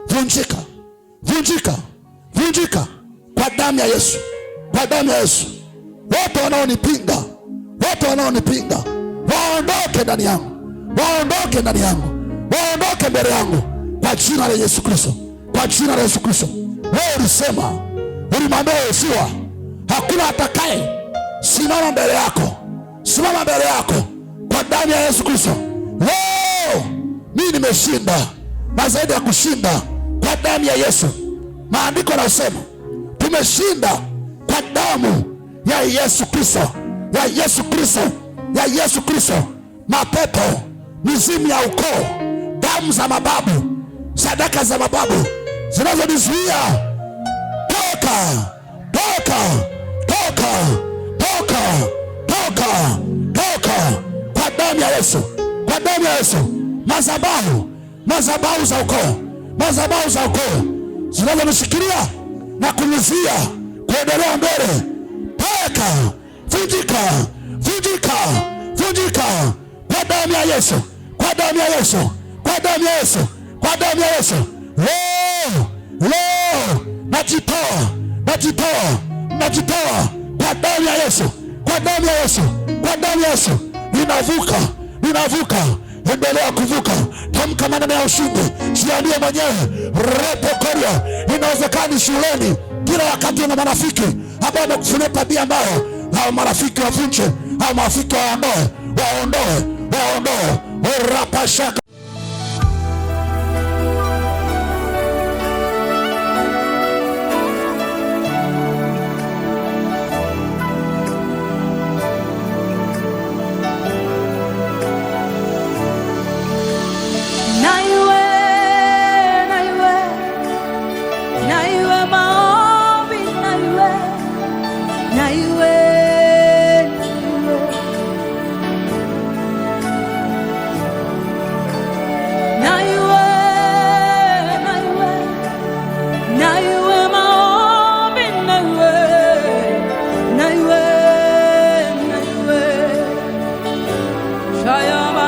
vunjika. Vunjika. Vunjika kwa damu ya Yesu. Kwa damu ya Yesu. Wote wanaonipinga, wote wanaonipinga, waondoke ndani yangu. Waondoke ndani yangu. Waondoke mbele yangu kwa jina la Yesu Kristo. Kwa jina la Yesu Kristo. Wewe ulisema, ulimwambia Yoshua, hakuna atakaye simama mbele yako. Simama mbele yako kwa damu ya Yesu Kristo. Leo mimi nimeshinda na zaidi ya kushinda kwa damu ya Yesu. Maandiko yanasema tumeshinda kwa damu ya Yesu Kristo. Ya Yesu Kristo. Ya Yesu Kristo. Mapepo, mizimu ya ukoo, damu za mababu, sadaka za mababu zinazonizuia, toka, toka, toka, toka, toka, toka kwa damu ya Yesu. Kwa damu ya Yesu. Madhabahu, madhabahu za ukoo, madhabahu za ukoo zinazonishikilia na kunizuia kuendelea mbele, toka, vunjika, vunjika, vunjika kwa damu ya Yesu. Kwa damu ya Yesu. Kwa damu ya Yesu. Kwa damu ya Yesu. Leo, leo najitoa, najitoa, najitoa kwa damu ya Yesu. Kwa damu ya Yesu. Kwa damu ya Yesu. Ninavuka, ninavuka. Endelea kuvuka. Tamka maneno ya ushindi. Jiambie mwenyewe, repokoria. Inawezekana shuleni kila wakati una marafiki ambao wamekufunia tabia mbaya. Hao marafiki wavunje, hao marafiki waondoe, waondoe, waondoe. Rapashaka.